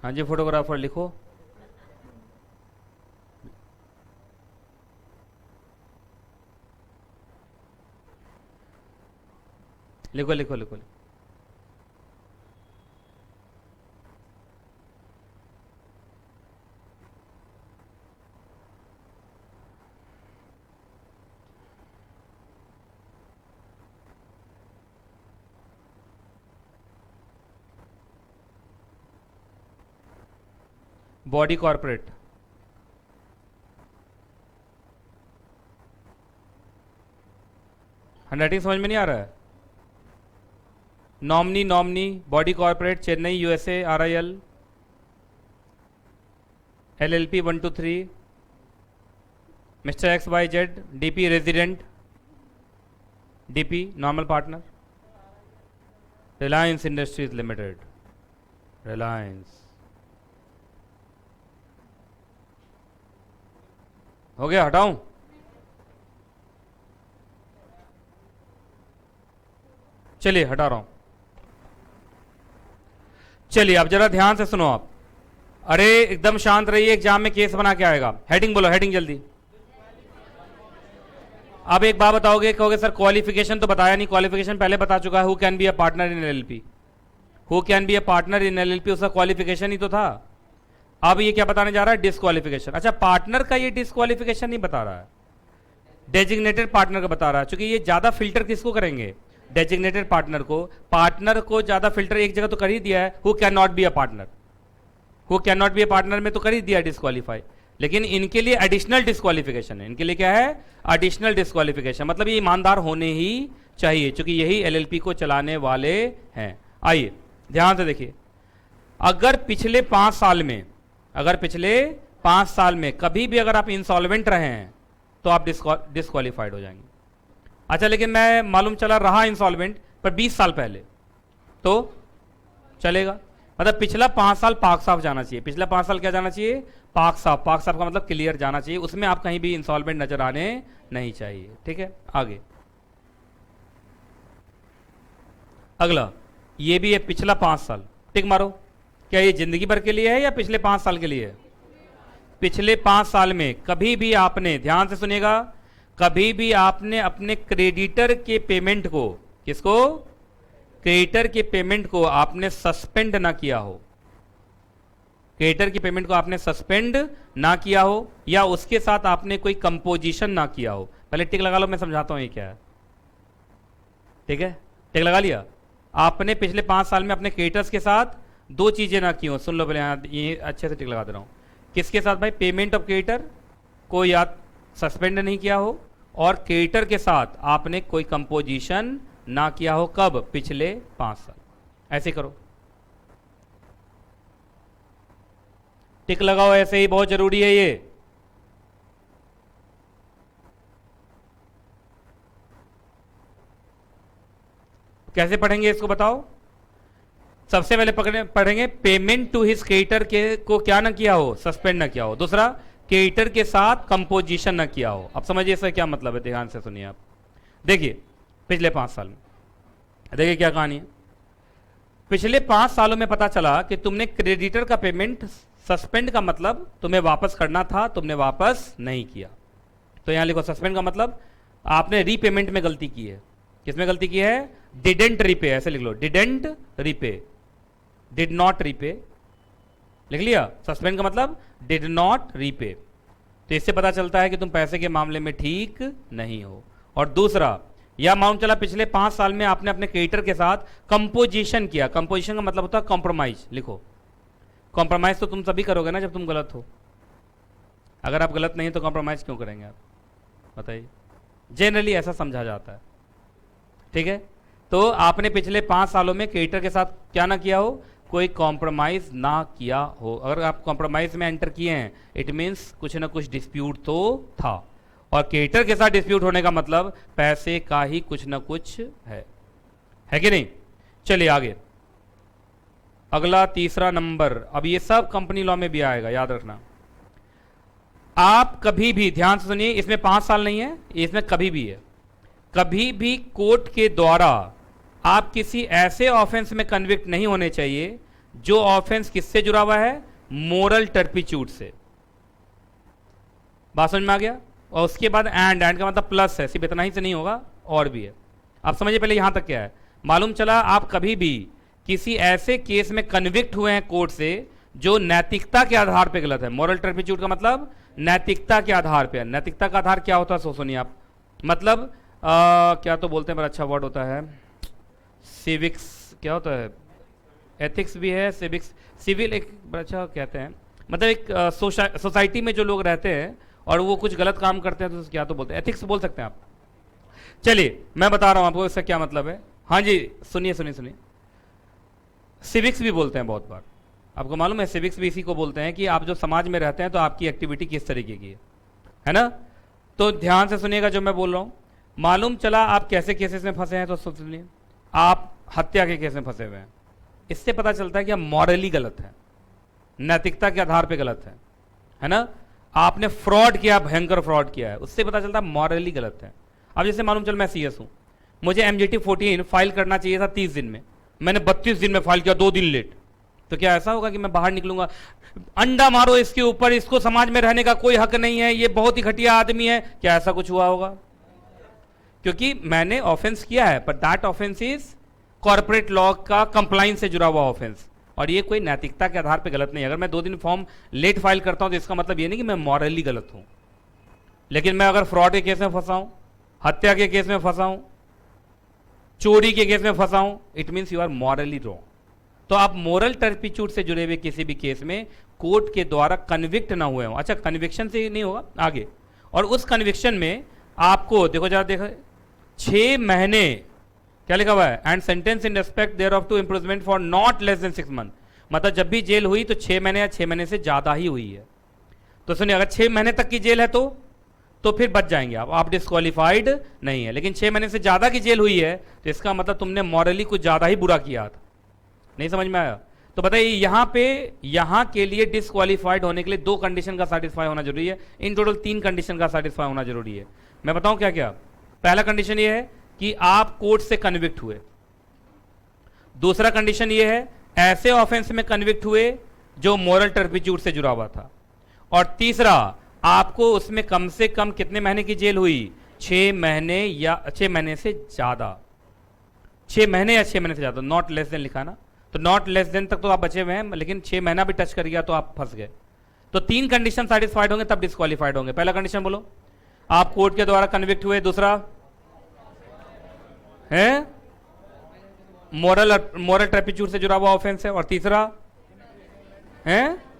हाँ जी, फोटोग्राफर लिखो। लिखो लिखो लिखो। बॉडी कॉर्पोरेट, हैंडराइटिंग समझ में नहीं आ रहा है? Nominee, nominee, body corporate, Chennai USA, RIL, LLP 1 2 3, mister XYZ, DP resident, DP normal partner, Reliance industries limited, Reliance. हो गया, हटाऊं? चलिए हटा रहा हूं। चलिए अब जरा ध्यान से सुनो आप। अरे एकदम शांत रहिए, एग्जाम में केस बना के आएगा। हेडिंग बोलो, हेडिंग जल्दी। अब एक बात बताओगे, कहोगे सर क्वालिफिकेशन तो बताया नहीं। क्वालिफिकेशन पहले बता चुका है, who can be a partner in LLP। Who can be a partner in LLP, उसका क्वालिफिकेशन ही तो था। अब ये क्या बताने जा रहा है? डिस्क्वालिफिकेशन। अच्छा, पार्टनर का ये डिस्क्वालिफिकेशन नहीं बता रहा है, डेजिग्नेटेड पार्टनर का बता रहा है। क्योंकि ये ज्यादा फिल्टर किसको करेंगे? डेजिग्नेटेड पार्टनर को। पार्टनर को ज्यादा फिल्टर एक जगह तो कर ही दिया है, who can not be a partner. Who can not be a partner में तो कर ही दिया डिस्क्वालीफाई, लेकिन इनके लिए एडिशनल डिस्क्वालिफिकेशन है। इनके लिए क्या है? Additional disqualification. मतलब ये ईमानदार होने ही चाहिए, क्योंकि यही LLP को चलाने वाले हैं। आइए ध्यान से देखिए, अगर पिछले 5 साल में, अगर पिछले 5 साल में कभी भी अगर आप इंसॉल्वेंट रहे हैं तो आप डिस्क्वालीफाइड हो जाएंगे। अच्छा, लेकिन मैं मालूम चला रहा इंसॉल्वेंट पर 20 साल पहले, तो चलेगा? मतलब पिछला 5 साल पाक साफ जाना चाहिए। पिछला 5 साल क्या जाना चाहिए? पाक साफ। पाक साफ का मतलब क्लियर जाना चाहिए, उसमें आप कहीं भी इंसॉल्वेंट नजर आने नहीं चाहिए। ठीक है, आगे अगला, ये भी है पिछला 5 साल। टिक मारो। क्या ये जिंदगी भर के लिए है या पिछले 5 साल के लिए है? पिछले 5 साल में कभी भी आपने, ध्यान से सुनिएगा, कभी भी आपने अपने क्रेडिटर के पेमेंट को, किसको? क्रेडिटर के पेमेंट को आपने सस्पेंड ना किया हो, क्रेडिटर की पेमेंट को आपने सस्पेंड ना किया हो, या उसके साथ आपने कोई कंपोजिशन ना किया हो। पहले टिक लगा लो, मैं समझाता हूं ये क्या है। ठीक है, टिक लगा लिया। आपने पिछले 5 साल में अपने क्रेडिटर्स के साथ 2 चीजें ना की हो। सुन लो पहले, यहाँ ये अच्छे से टिक लगा दे रहा हूं। किसके साथ भाई? पेमेंट ऑफ क्रेडिटर को या सस्पेंड नहीं किया हो, और क्रेडिटर के साथ आपने कोई कंपोजिशन ना किया हो। कब? पिछले 5 साल। ऐसे करो, टिक लगाओ, ऐसे ही, बहुत जरूरी है ये। कैसे पढ़ेंगे इसको बताओ? सबसे पहले पढ़ेंगे पेमेंट टू हिज क्रेडिटर के को क्या ना किया हो? सस्पेंड ना किया हो। दूसरा, क्रेडिटर के साथ कंपोजिशन ना किया हो। अब समझिए इसका क्या मतलब है, ध्यान से सुनिए आप। देखिए पिछले 5 साल में देखिए क्या कहानी है। पिछले 5 सालों में पता चला कि तुमने क्रेडिटर का पेमेंट सस्पेंड का मतलब तुम्हें वापस करना था, तुमने वापस नहीं किया। तो यहां लिखो, सस्पेंड का मतलब आपने रीपेमेंट में गलती की है। किसमें गलती की है? डिडेंट रीपे, ऐसे लिख लो, didn't repay, did not repay. लिख लिया? सस्पेंड का मतलब डिड नॉट रीपे। तो इससे पता चलता है कि तुम पैसे के मामले में ठीक नहीं हो। और दूसरा, यह मालूम चला पिछले 5 साल में आपने अपने क्रेडिटर के साथ कंपोजिशन किया। कंपोजिशन का मतलब होता है कॉम्प्रोमाइज। लिखो, कॉम्प्रोमाइज तो तुम तभी करोगे ना जब तुम गलत हो। अगर आप गलत नहीं तो कॉम्प्रोमाइज क्यों करेंगे आप? बताइए, जनरली ऐसा समझा जाता है। ठीक है, तो आपने पिछले 5 सालों में क्रेडिटर के साथ क्या ना किया हो? कोई कॉम्प्रोमाइज ना किया हो। अगर आप कॉम्प्रोमाइज में एंटर किए हैं, इट मीन्स कुछ ना कुछ डिस्प्यूट तो था, और क्रेडिटर के साथ डिस्प्यूट होने का मतलब पैसे का ही कुछ ना कुछ है कि नहीं? चलिए आगे, अगला तीसरा नंबर। अब ये सब कंपनी लॉ में भी आएगा, याद रखना। आप कभी भी, ध्यान से सुनिए, इसमें 5 साल नहीं है, इसमें कभी भी है। कभी भी कोर्ट के द्वारा आप किसी ऐसे ऑफेंस में कन्विक्ट नहीं होने चाहिए जो ऑफेंस किससे जुड़ा हुआ है? मोरल टर्पिट्यूड से। बात समझ में आ गया? और उसके बाद एंड का मतलब प्लस है, सिर्फ इतना ही से नहीं होगा, और भी है। आप समझिए पहले यहां तक क्या है। मालूम चला आप कभी भी किसी ऐसे केस में कन्विक्ट हुए हैं कोर्ट से जो नैतिकता के आधार पे गलत है। मोरल टर्पिट्यूड का मतलब नैतिकता के आधार पे। नैतिकता का आधार क्या होता है सो सुनिए आप। मतलब क्या तो बोलते हैं, बड़ा अच्छा वर्ड होता है, सिविक्स क्या होता है? एथिक्स भी है, सिविक्स, सिविल एक बड़ा अच्छा कहते हैं। मतलब एक सोसाइटी में जो लोग रहते हैं और वो कुछ गलत काम करते हैं तो क्या तो बोलते हैं, एथिक्स बोल सकते हैं आप। चलिए मैं बता रहा हूं आपको इसका क्या मतलब है। हाँ जी, सुनिए सुनिए सुनिए, सिविक्स भी बोलते हैं बहुत बार। आपको मालूम है सिविक्स भी इसी को बोलते हैं कि आप जो समाज में रहते हैं तो आपकी एक्टिविटी किस तरीके की है ना। तो ध्यान से सुनिएगा जो मैं बोल रहा हूं। मालूम चला आप कैसे केसेस में फंसे हैं तो सुनिए, आप हत्या के केस में फंसे हुए हैं, इससे पता चलता है कि आप मॉरली गलत है, नैतिकता के आधार पे गलत है ना। आपने फ्रॉड किया, भयंकर फ्रॉड किया है, उससे पता चलता है मॉरली गलत है। अब जैसे मालूम चल मैं सीएस हूं, मुझे MJT 14 फाइल करना चाहिए था 30 दिन में, मैंने 32 दिन में फाइल किया, 2 दिन लेट, तो क्या ऐसा होगा कि मैं बाहर निकलूंगा अंडा मारो इसके ऊपर, इसको समाज में रहने का कोई हक नहीं है, ये बहुत ही घटिया आदमी है, क्या ऐसा कुछ हुआ होगा? क्योंकि मैंने ऑफेंस किया है, पर that offence is corporate law का कंप्लाइंस से जुड़ा हुआ ऑफेंस, और ये कोई नैतिकता के आधार पे गलत नहीं है। अगर मैं 2 दिन फॉर्म लेट फाइल करता हूं तो इसका मतलब ये नहीं कि मैं मॉरली गलत हूं। लेकिन मैं अगर फ्रॉड के केस में फंसा हूं, हत्या के केस में फंसा हूं, चोरी के केस में फंसा हूं, it means you are morally wrong. तो आप मोरल टर्पिट्यूड से जुड़े हुए किसी भी केस में कोर्ट के द्वारा कन्विक्ट ना हुए हो, अच्छा कन्विक्शन से नहीं होगा आगे, और उस कन्विक्शन में आपको देखो जरा देखो 6 महीने क्या लिखा हुआ है, and sentence in respect thereof to imprisonment for not less than 6 month, मतलब जब भी जेल हुई तो 6 महीने या 6 महीने से ज्यादा ही हुई है। तो सुनिए अगर 6 महीने तक की जेल है तो फिर बच जाएंगे आप डिस्क्वालीफाइड नहीं है। लेकिन 6 महीने से ज्यादा की जेल हुई है तो इसका मतलब तुमने मॉरली कुछ ज्यादा ही बुरा किया था। नहीं समझ में आया? तो बताइए यहां के लिए डिस्क्वालीफाइड होने के लिए 2 कंडीशन का सेटिस्फाई होना जरूरी है, इन टोटल 3 कंडीशन का सेटिस्फाई होना जरूरी है। मैं बताऊं क्या क्या? पहला कंडीशन ये है कि आप कोर्ट से कन्विक्ट हुए, दूसरा कंडीशन ये है ऐसे ऑफेंस में कन्विक्ट हुए जो मोरल टर्पिट्यूड से जुड़ा हुआ था, और तीसरा आपको उसमें कम से कम कितने महीने की जेल हुई, 6 महीने या 6 महीने से ज्यादा, 6 महीने या 6 महीने से ज्यादा, नॉट लेस देन लिखा ना, तो नॉट लेस देन तक तो आप बचे हुए हैं, लेकिन 6 महीना भी टच कर गया तो आप फंस गए। तो 3 कंडीशन सेटिस्फाइड होंगे तब डिस्क्वालीफाइड होंगे। पहला कंडीशन बोलो, आप कोर्ट के द्वारा कन्विक्ट हुए, दूसरा है मोरल टर्पिट्यूड से जुड़ा हुआ ऑफेंस है, और तीसरा है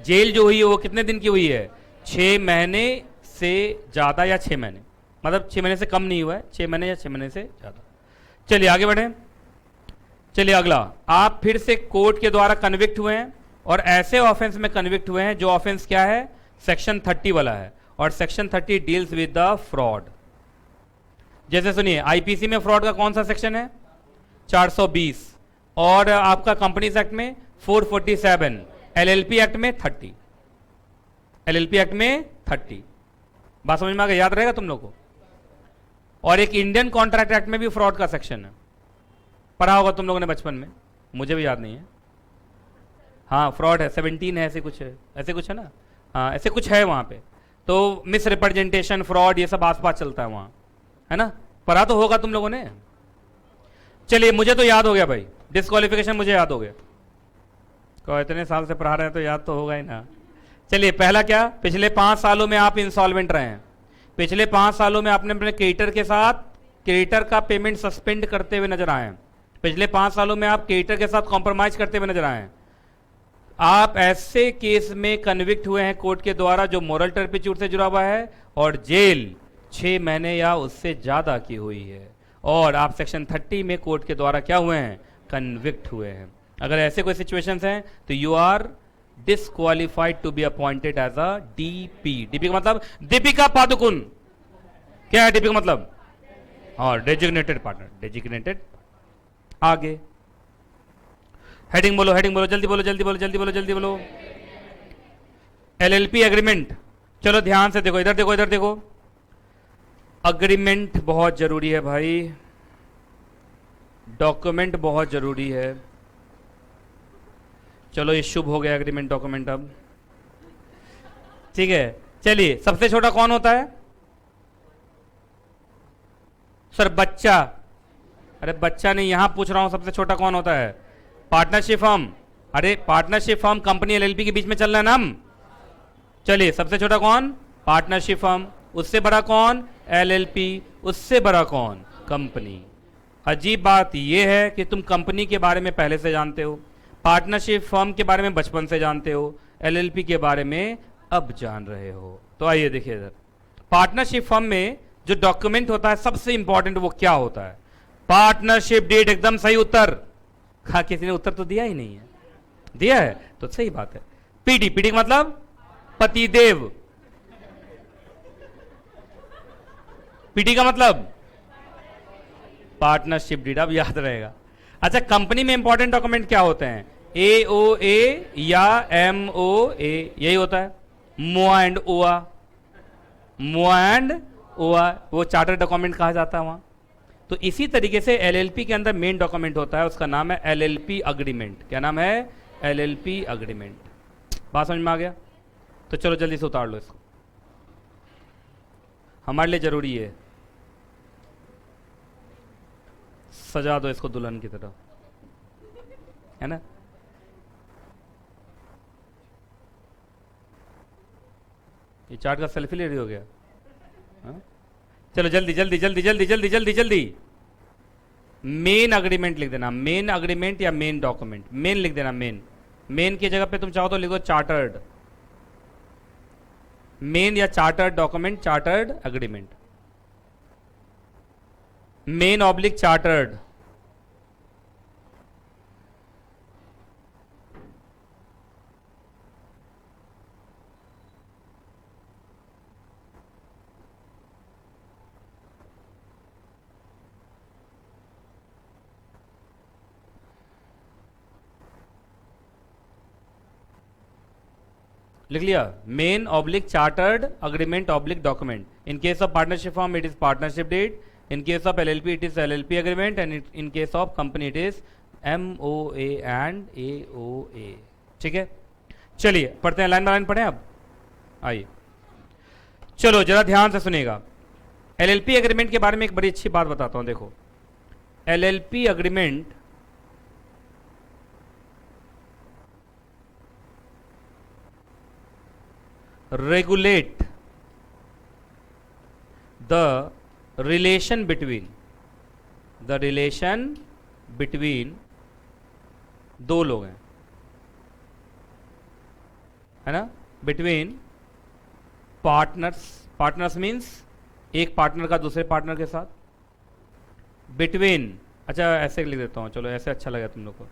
जेल जो हुई है वो कितने दिन की हुई है, 6 महीने से ज्यादा या 6 महीने, मतलब 6 महीने से कम नहीं हुआ है, 6 महीने या 6 महीने से ज्यादा। चलिए आगे बढ़े। चलिए अगला, आप फिर से कोर्ट के द्वारा कन्विक्ट हुए हैं और ऐसे ऑफेंस में कन्विक्ट हुए हैं जो ऑफेंस क्या है, सेक्शन 30 वाला है, और section 30 deals with the fraud. जैसे सुनिए आईपीसी में फ्रॉड का कौन सा सेक्शन है, 420, और आपका कंपनीज एक्ट में 447, एलएलपी एक्ट में 30, एलएलपी एक्ट में 30। बात समझ में आ गई, याद रहेगा तुम लोग को। और एक इंडियन कॉन्ट्रैक्ट एक्ट में भी फ्रॉड का सेक्शन है, पढ़ा होगा तुम लोगों ने बचपन में, मुझे भी याद नहीं है। हाँ फ्रॉड है, 17 है, ऐसे कुछ है ना, हाँ ऐसे कुछ है वहां पे। तो मिस रिप्रेजेंटेशन, फ्रॉड, ये सब आसपास चलता है वहां, है ना, पढ़ा तो होगा तुम लोगों ने। चलिए मुझे तो याद हो गया भाई, डिस्क्वालिफिकेशन मुझे याद हो गया, को इतने साल से पढ़ा रहे हैं तो याद तो होगा ही ना। चलिए पहला क्या, पिछले 5 सालों में आप इंसॉल्वेंट रहे हैं, पिछले 5 सालों में आपने अपने क्रेडिटर के साथ क्रेडिटर का पेमेंट सस्पेंड करते हुए नजर आए हैं, पिछले 5 सालों में आप क्रेडिटर के साथ कॉम्प्रोमाइज करते हुए नजर आए हैं, आप ऐसे केस में कन्विक्ट हुए हैं कोर्ट के द्वारा जो मोरल टर्पिट्यूड से जुड़ा हुआ है, और जेल 6 महीने या उससे ज्यादा की हुई है, और आप सेक्शन 30 में कोर्ट के द्वारा क्या हुए हैं, कन्विक्ट हुए हैं। अगर ऐसे कोई सिचुएशंस हैं तो you are disqualified to be appointed as a DP. DP का मतलब दीपिका पादुकोण, क्या है डीपी का मतलब, और डेजिग्नेटेड पार्टनर, डेजिग्नेटेड। आगे हेडिंग बोलो, हेडिंग बोलो, जल्दी बोलो, जल्दी बोलो, जल्दी बोलो, जल्दी बोलो। एलएलपी एग्रीमेंट, चलो ध्यान से देखो, इधर देखो, इधर देखो, अग्रीमेंट बहुत जरूरी है भाई, डॉक्यूमेंट बहुत जरूरी है। चलो ये शुभ हो गया एग्रीमेंट डॉक्यूमेंट, अब ठीक है। चलिए सबसे छोटा कौन होता है सर, बच्चा। अरे बच्चा नहीं, यहां पूछ रहा हूं सबसे छोटा कौन होता है, पार्टनरशिप फर्म। अरे पार्टनरशिप फर्म कंपनी एलएलपी के बीच में चल रहा है ना हम। चलिए सबसे छोटा कौन, पार्टनरशिप फर्म, उससे बड़ा कौन, एलएलपी, उससे बड़ा कौन, कंपनी। अजीब बात यह है कि तुम कंपनी के बारे में पहले से जानते हो, पार्टनरशिप फर्म के बारे में बचपन से जानते हो, एलएलपी के बारे में अब जान रहे हो। तो आइए देखिए इधर, पार्टनरशिप फर्म में जो डॉक्यूमेंट होता है सबसे इंपॉर्टेंट वो क्या होता है? Partnership deed. एकदम सही उत्तर। हाँ, किसी ने उत्तर तो दिया ही नहीं है, दिया है तो सही बात है। पीडी, पीडी का मतलब पतिदेव, पीडी का मतलब पार्टनरशिप डीड, अब याद रहेगा। अच्छा, कंपनी में इंपॉर्टेंट डॉक्यूमेंट क्या होते हैं? एओए या एमओए, यही होता है। मोआ एंड ओआ, मोआ एंड ओआ, वो चार्टर डॉक्यूमेंट कहा जाता है वहां। तो इसी तरीके से एलएलपी के अंदर मेन डॉक्यूमेंट होता है, उसका नाम है एलएलपी अग्रीमेंट। क्या नाम है? LLP agreement. बात समझ में आ गया? तो चलो जल्दी से उतार लो इसको, हमारे लिए जरूरी है। सजा दो इसको दुल्हन की तरह, है ना? ये चार्ट का सेल्फी ले रही हो गया? हाँ? चलो जल्दी जल्दी जल्दी जल्दी जल्दी जल्दी जल्दी। मेन अग्रीमेंट लिख देना, मेन अग्रीमेंट या मेन डॉक्यूमेंट। मेन लिख देना, मेन। मेन की जगह पे तुम चाहो तो लिखो चार्टर्ड। मेन या chartered document, chartered agreement. Main oblique chartered. लिख लिया? Main oblique chartered agreement oblique document. In case of partnership form it is partnership deed, in case of LLP it is LLP agreement, and in case of company it is MOA and AOA. ठीक है, चलिए पढ़ते हैं, line by line पढ़ें अब। आइए, चलो जरा ध्यान से सुनिएगा। एलएलपी अग्रीमेंट के बारे में एक बड़ी अच्छी बात बताता हूं। देखो, LLP agreement regulate the relation between दो लोग हैं, है ना? बिटवीन पार्टनर्स मीन्स एक पार्टनर का दूसरे पार्टनर के साथ। बिटवीन, अच्छा ऐसे लिख देता हूं, चलो ऐसे अच्छा लगा तुम लोग को।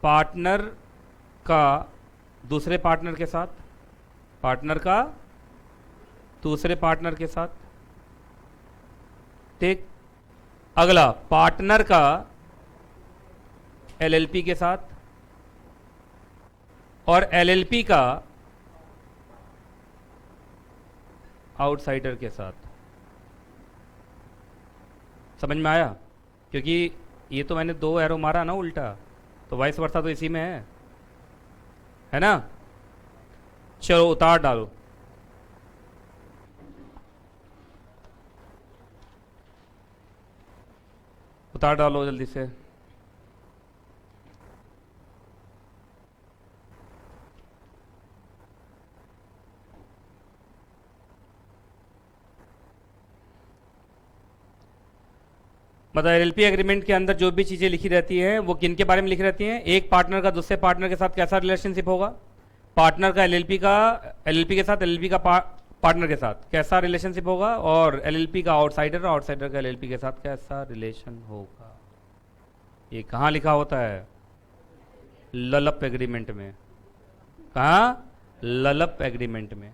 पार्टनर का दूसरे पार्टनर के साथ, पार्टनर का दूसरे पार्टनर के साथ। ठीक, अगला पार्टनर का एलएलपी के साथ, और एलएलपी का आउटसाइडर के साथ। समझ में आया? क्योंकि ये तो मैंने दो एरो मारा ना उल्टा, तो वाइस वर्सा तो इसी में है ना? चलो उतार डालो। उतार डालो जल्दी से। मतलब एलएलपी एग्रीमेंट के अंदर जो भी चीजें लिखी रहती हैं वो किन के बारे में लिखी रहती हैं? एक पार्टनर का दूसरे पार्टनर के साथ कैसा रिलेशनशिप होगा, पार्टनर का एलएलपी के साथ, एलएलपी का पार्टनर के साथ कैसा रिलेशनशिप होगा, और एलएलपी का आउटसाइडर का एलएलपी के साथ कैसा रिलेशन होगा। ये कहाँ लिखा होता है? ललप एग्रीमेंट में। कहाँ? ललप एग्रीमेंट में।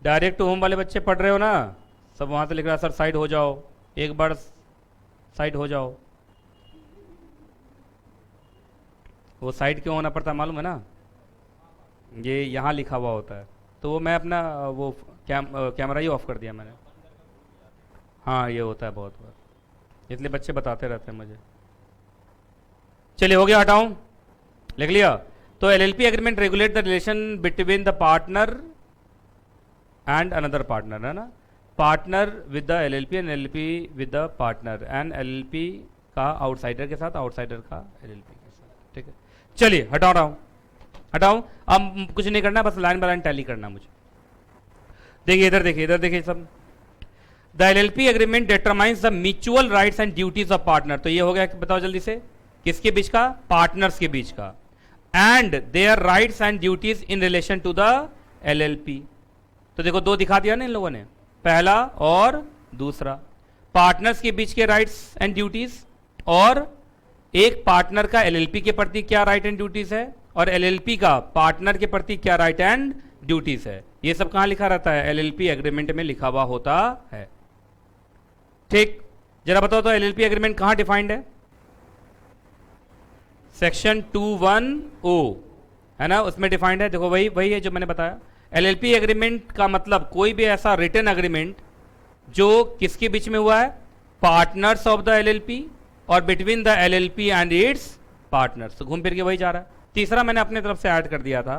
डायरेक्ट होम वाले बच्चे पढ़ रहे हो ना, सब वहां से लिख रहा है सर साइड हो जाओ, एक बार साइड हो जाओ। वो साइड क्यों होना पड़ता है मालूम है ना? ये यहाँ लिखा हुआ होता है, तो वो मैं अपना वो कैमरा ही ऑफ कर दिया मैंने। हाँ ये होता है बहुत बार, इसलिए बच्चे बताते रहते हैं मुझे। चलिए हो गया, हटाऊं? लिख लिया? तो LLP agreement regulate the relation between the partner and another partner, है ना? Partner with the LLP and LLP with the partner, and LLP का आउटसाइडर के साथ, आउटसाइडर का एलएलपी के साथ। ठीक है, चलिए हटाओ। अब कुछ नहीं करना, बस लाइन बाय लाइन टैली करना मुझे। देखिए इधर देखिए सब। The LLP agreement determines the mutual rights and duties of partner. तो ये हो गया, बताओ जल्दी से, किसके बीच का? पार्टनर्स के बीच का। And their rights and duties in relation to the LLP. तो देखो दो दिखा दिया ना इन लोगों ने, पहला और दूसरा। पार्टनर्स के बीच के राइट्स एंड ड्यूटीज, और एक पार्टनर का एलएलपी के प्रति क्या राइट एंड ड्यूटीज है, और एलएलपी का पार्टनर के प्रति क्या राइट एंड ड्यूटीज है। ये सब कहां लिखा रहता है? एलएलपी एग्रीमेंट में लिखा हुआ होता है। ठीक, जरा बताओ तो एलएलपी एग्रीमेंट कहां डिफाइंड है? सेक्शन 210 है ना, उसमें डिफाइंड है। देखो वही है जो मैंने बताया। एलएलपी एग्रीमेंट का मतलब कोई भी ऐसा रिटन एग्रीमेंट जो किसके बीच में हुआ है? पार्टनर्स ऑफ द एलएलपी और between the LLP and it's partners. तो घूम फिर के वही जा रहा है। तीसरा मैंने अपने तरफ से ऐड कर दिया था,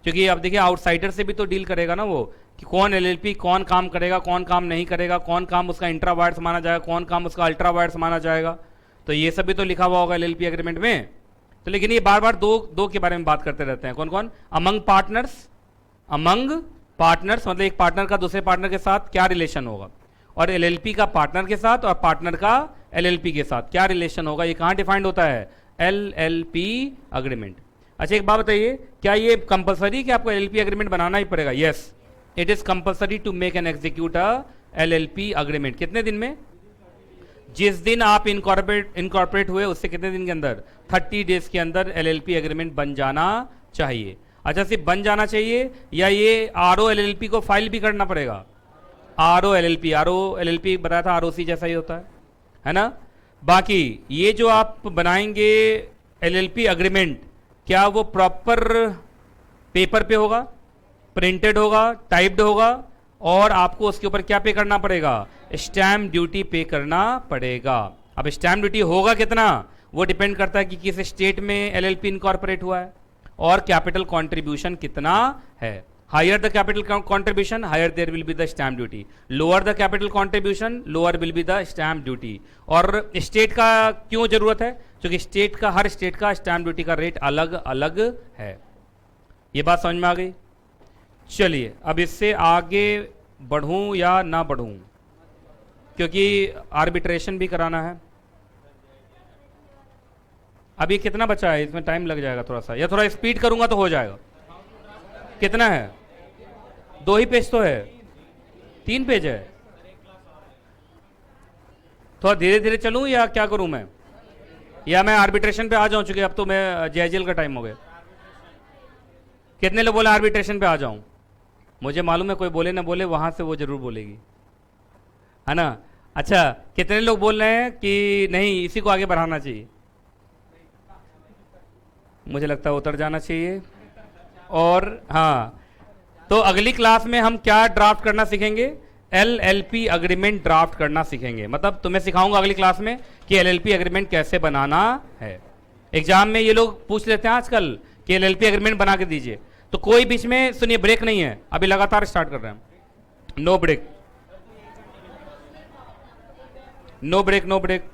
क्योंकि अब देखिए आउटसाइडर से भी तो डील करेगा ना वो, कि कौन एलएलपी कौन काम करेगा, कौन काम नहीं करेगा, कौन काम उसका इंट्रा वायर्स माना जाएगा, कौन काम उसका अल्ट्रा वायर्स माना जाएगा। तो ये सब भी तो लिखा हुआ होगा एलएलपी एग्रीमेंट में। तो लेकिन ये बार बार दो के बारे में बात करते रहते हैं। कौन कौन? अमंग पार्टनर्स मतलब एक पार्टनर का दूसरे पार्टनर के साथ क्या रिलेशन होगा, और एलएलपी का पार्टनर के साथ और पार्टनर का एलएलपी के साथ क्या रिलेशन होगा। ये कहां डिफाइंड होता है? LLP agreement. अच्छा एक बात बताइए, क्या ये कंपलसरी कि आपको एलएलपी एग्रीमेंट बनाना ही पड़ेगा? Yes, it is compulsory to make and execute a LLP agreement. कितने दिन में? जिस दिन आप इनकॉर्पोरेट हुए उससे कितने दिन के अंदर? 30 डेज के अंदर एलएलपी एग्रीमेंट बन जाना चाहिए। अच्छा, सिर्फ बन जाना चाहिए या ये आरओ एलएलपी को फाइल भी करना पड़ेगा? आरओ एलएलपी बताया था, आरओसी जैसा ही होता है ना। बाकी ये जो आप बनाएंगे एलएलपी एग्रीमेंट, क्या वो प्रॉपर पेपर पे होगा, प्रिंटेड होगा, टाइप्ड होगा, और आपको उसके ऊपर क्या पे करना पड़ेगा? स्टैम्प ड्यूटी पे करना पड़ेगा। अब स्टैम्प ड्यूटी होगा कितना, वो डिपेंड करता है कि किस स्टेट में एलएलपी इनकॉर्पोरेट हुआ है और कैपिटल कंट्रीब्यूशन कितना है। Higher the capital contribution, higher there will be the stamp duty. Lower the capital contribution, lower will be the stamp duty. और स्टेट का क्यों जरूरत है? क्योंकि हर स्टेट का स्टैम्प ड्यूटी का रेट अलग अलग है। ये बात समझ में आ गई? चलिए अब इससे आगे बढ़ूं या ना बढ़ूं, क्योंकि आर्बिट्रेशन भी कराना है। अभी कितना बचा है? इसमें टाइम लग जाएगा थोड़ा सा, या थोड़ा स्पीड करूंगा तो हो जाएगा। कितना है? 2 ही पेज तो है, 3 पेज है। थोड़ा धीरे धीरे चलूं या क्या करूं मैं, या मैं आर्बिट्रेशन पे आ जाऊं? चूंकि अब तो मैं जेजेल का टाइम हो गया। कितने लोग बोले आर्बिट्रेशन पे आ जाऊं? मुझे मालूम है कोई बोले ना बोले, वहां से वो जरूर बोलेगी, है ना। अच्छा, कितने लोग बोल रहे हैं कि नहीं इसी को आगे बढ़ाना चाहिए? मुझे लगता है उतर जाना चाहिए। और हाँ, तो अगली क्लास में हम क्या ड्राफ्ट करना सीखेंगे? एलएलपी एग्रीमेंट ड्राफ्ट करना सीखेंगे। मतलब तुम्हें सिखाऊंगा अगली क्लास में कि एलएलपी एग्रीमेंट कैसे बनाना है। एग्जाम में ये लोग पूछ लेते हैं आजकल कि एलएलपी एग्रीमेंट बना के दीजिए, तो कोई बीच में सुनिए ब्रेक नहीं है, अभी लगातार स्टार्ट कर रहे हैं। No break, no break, no break.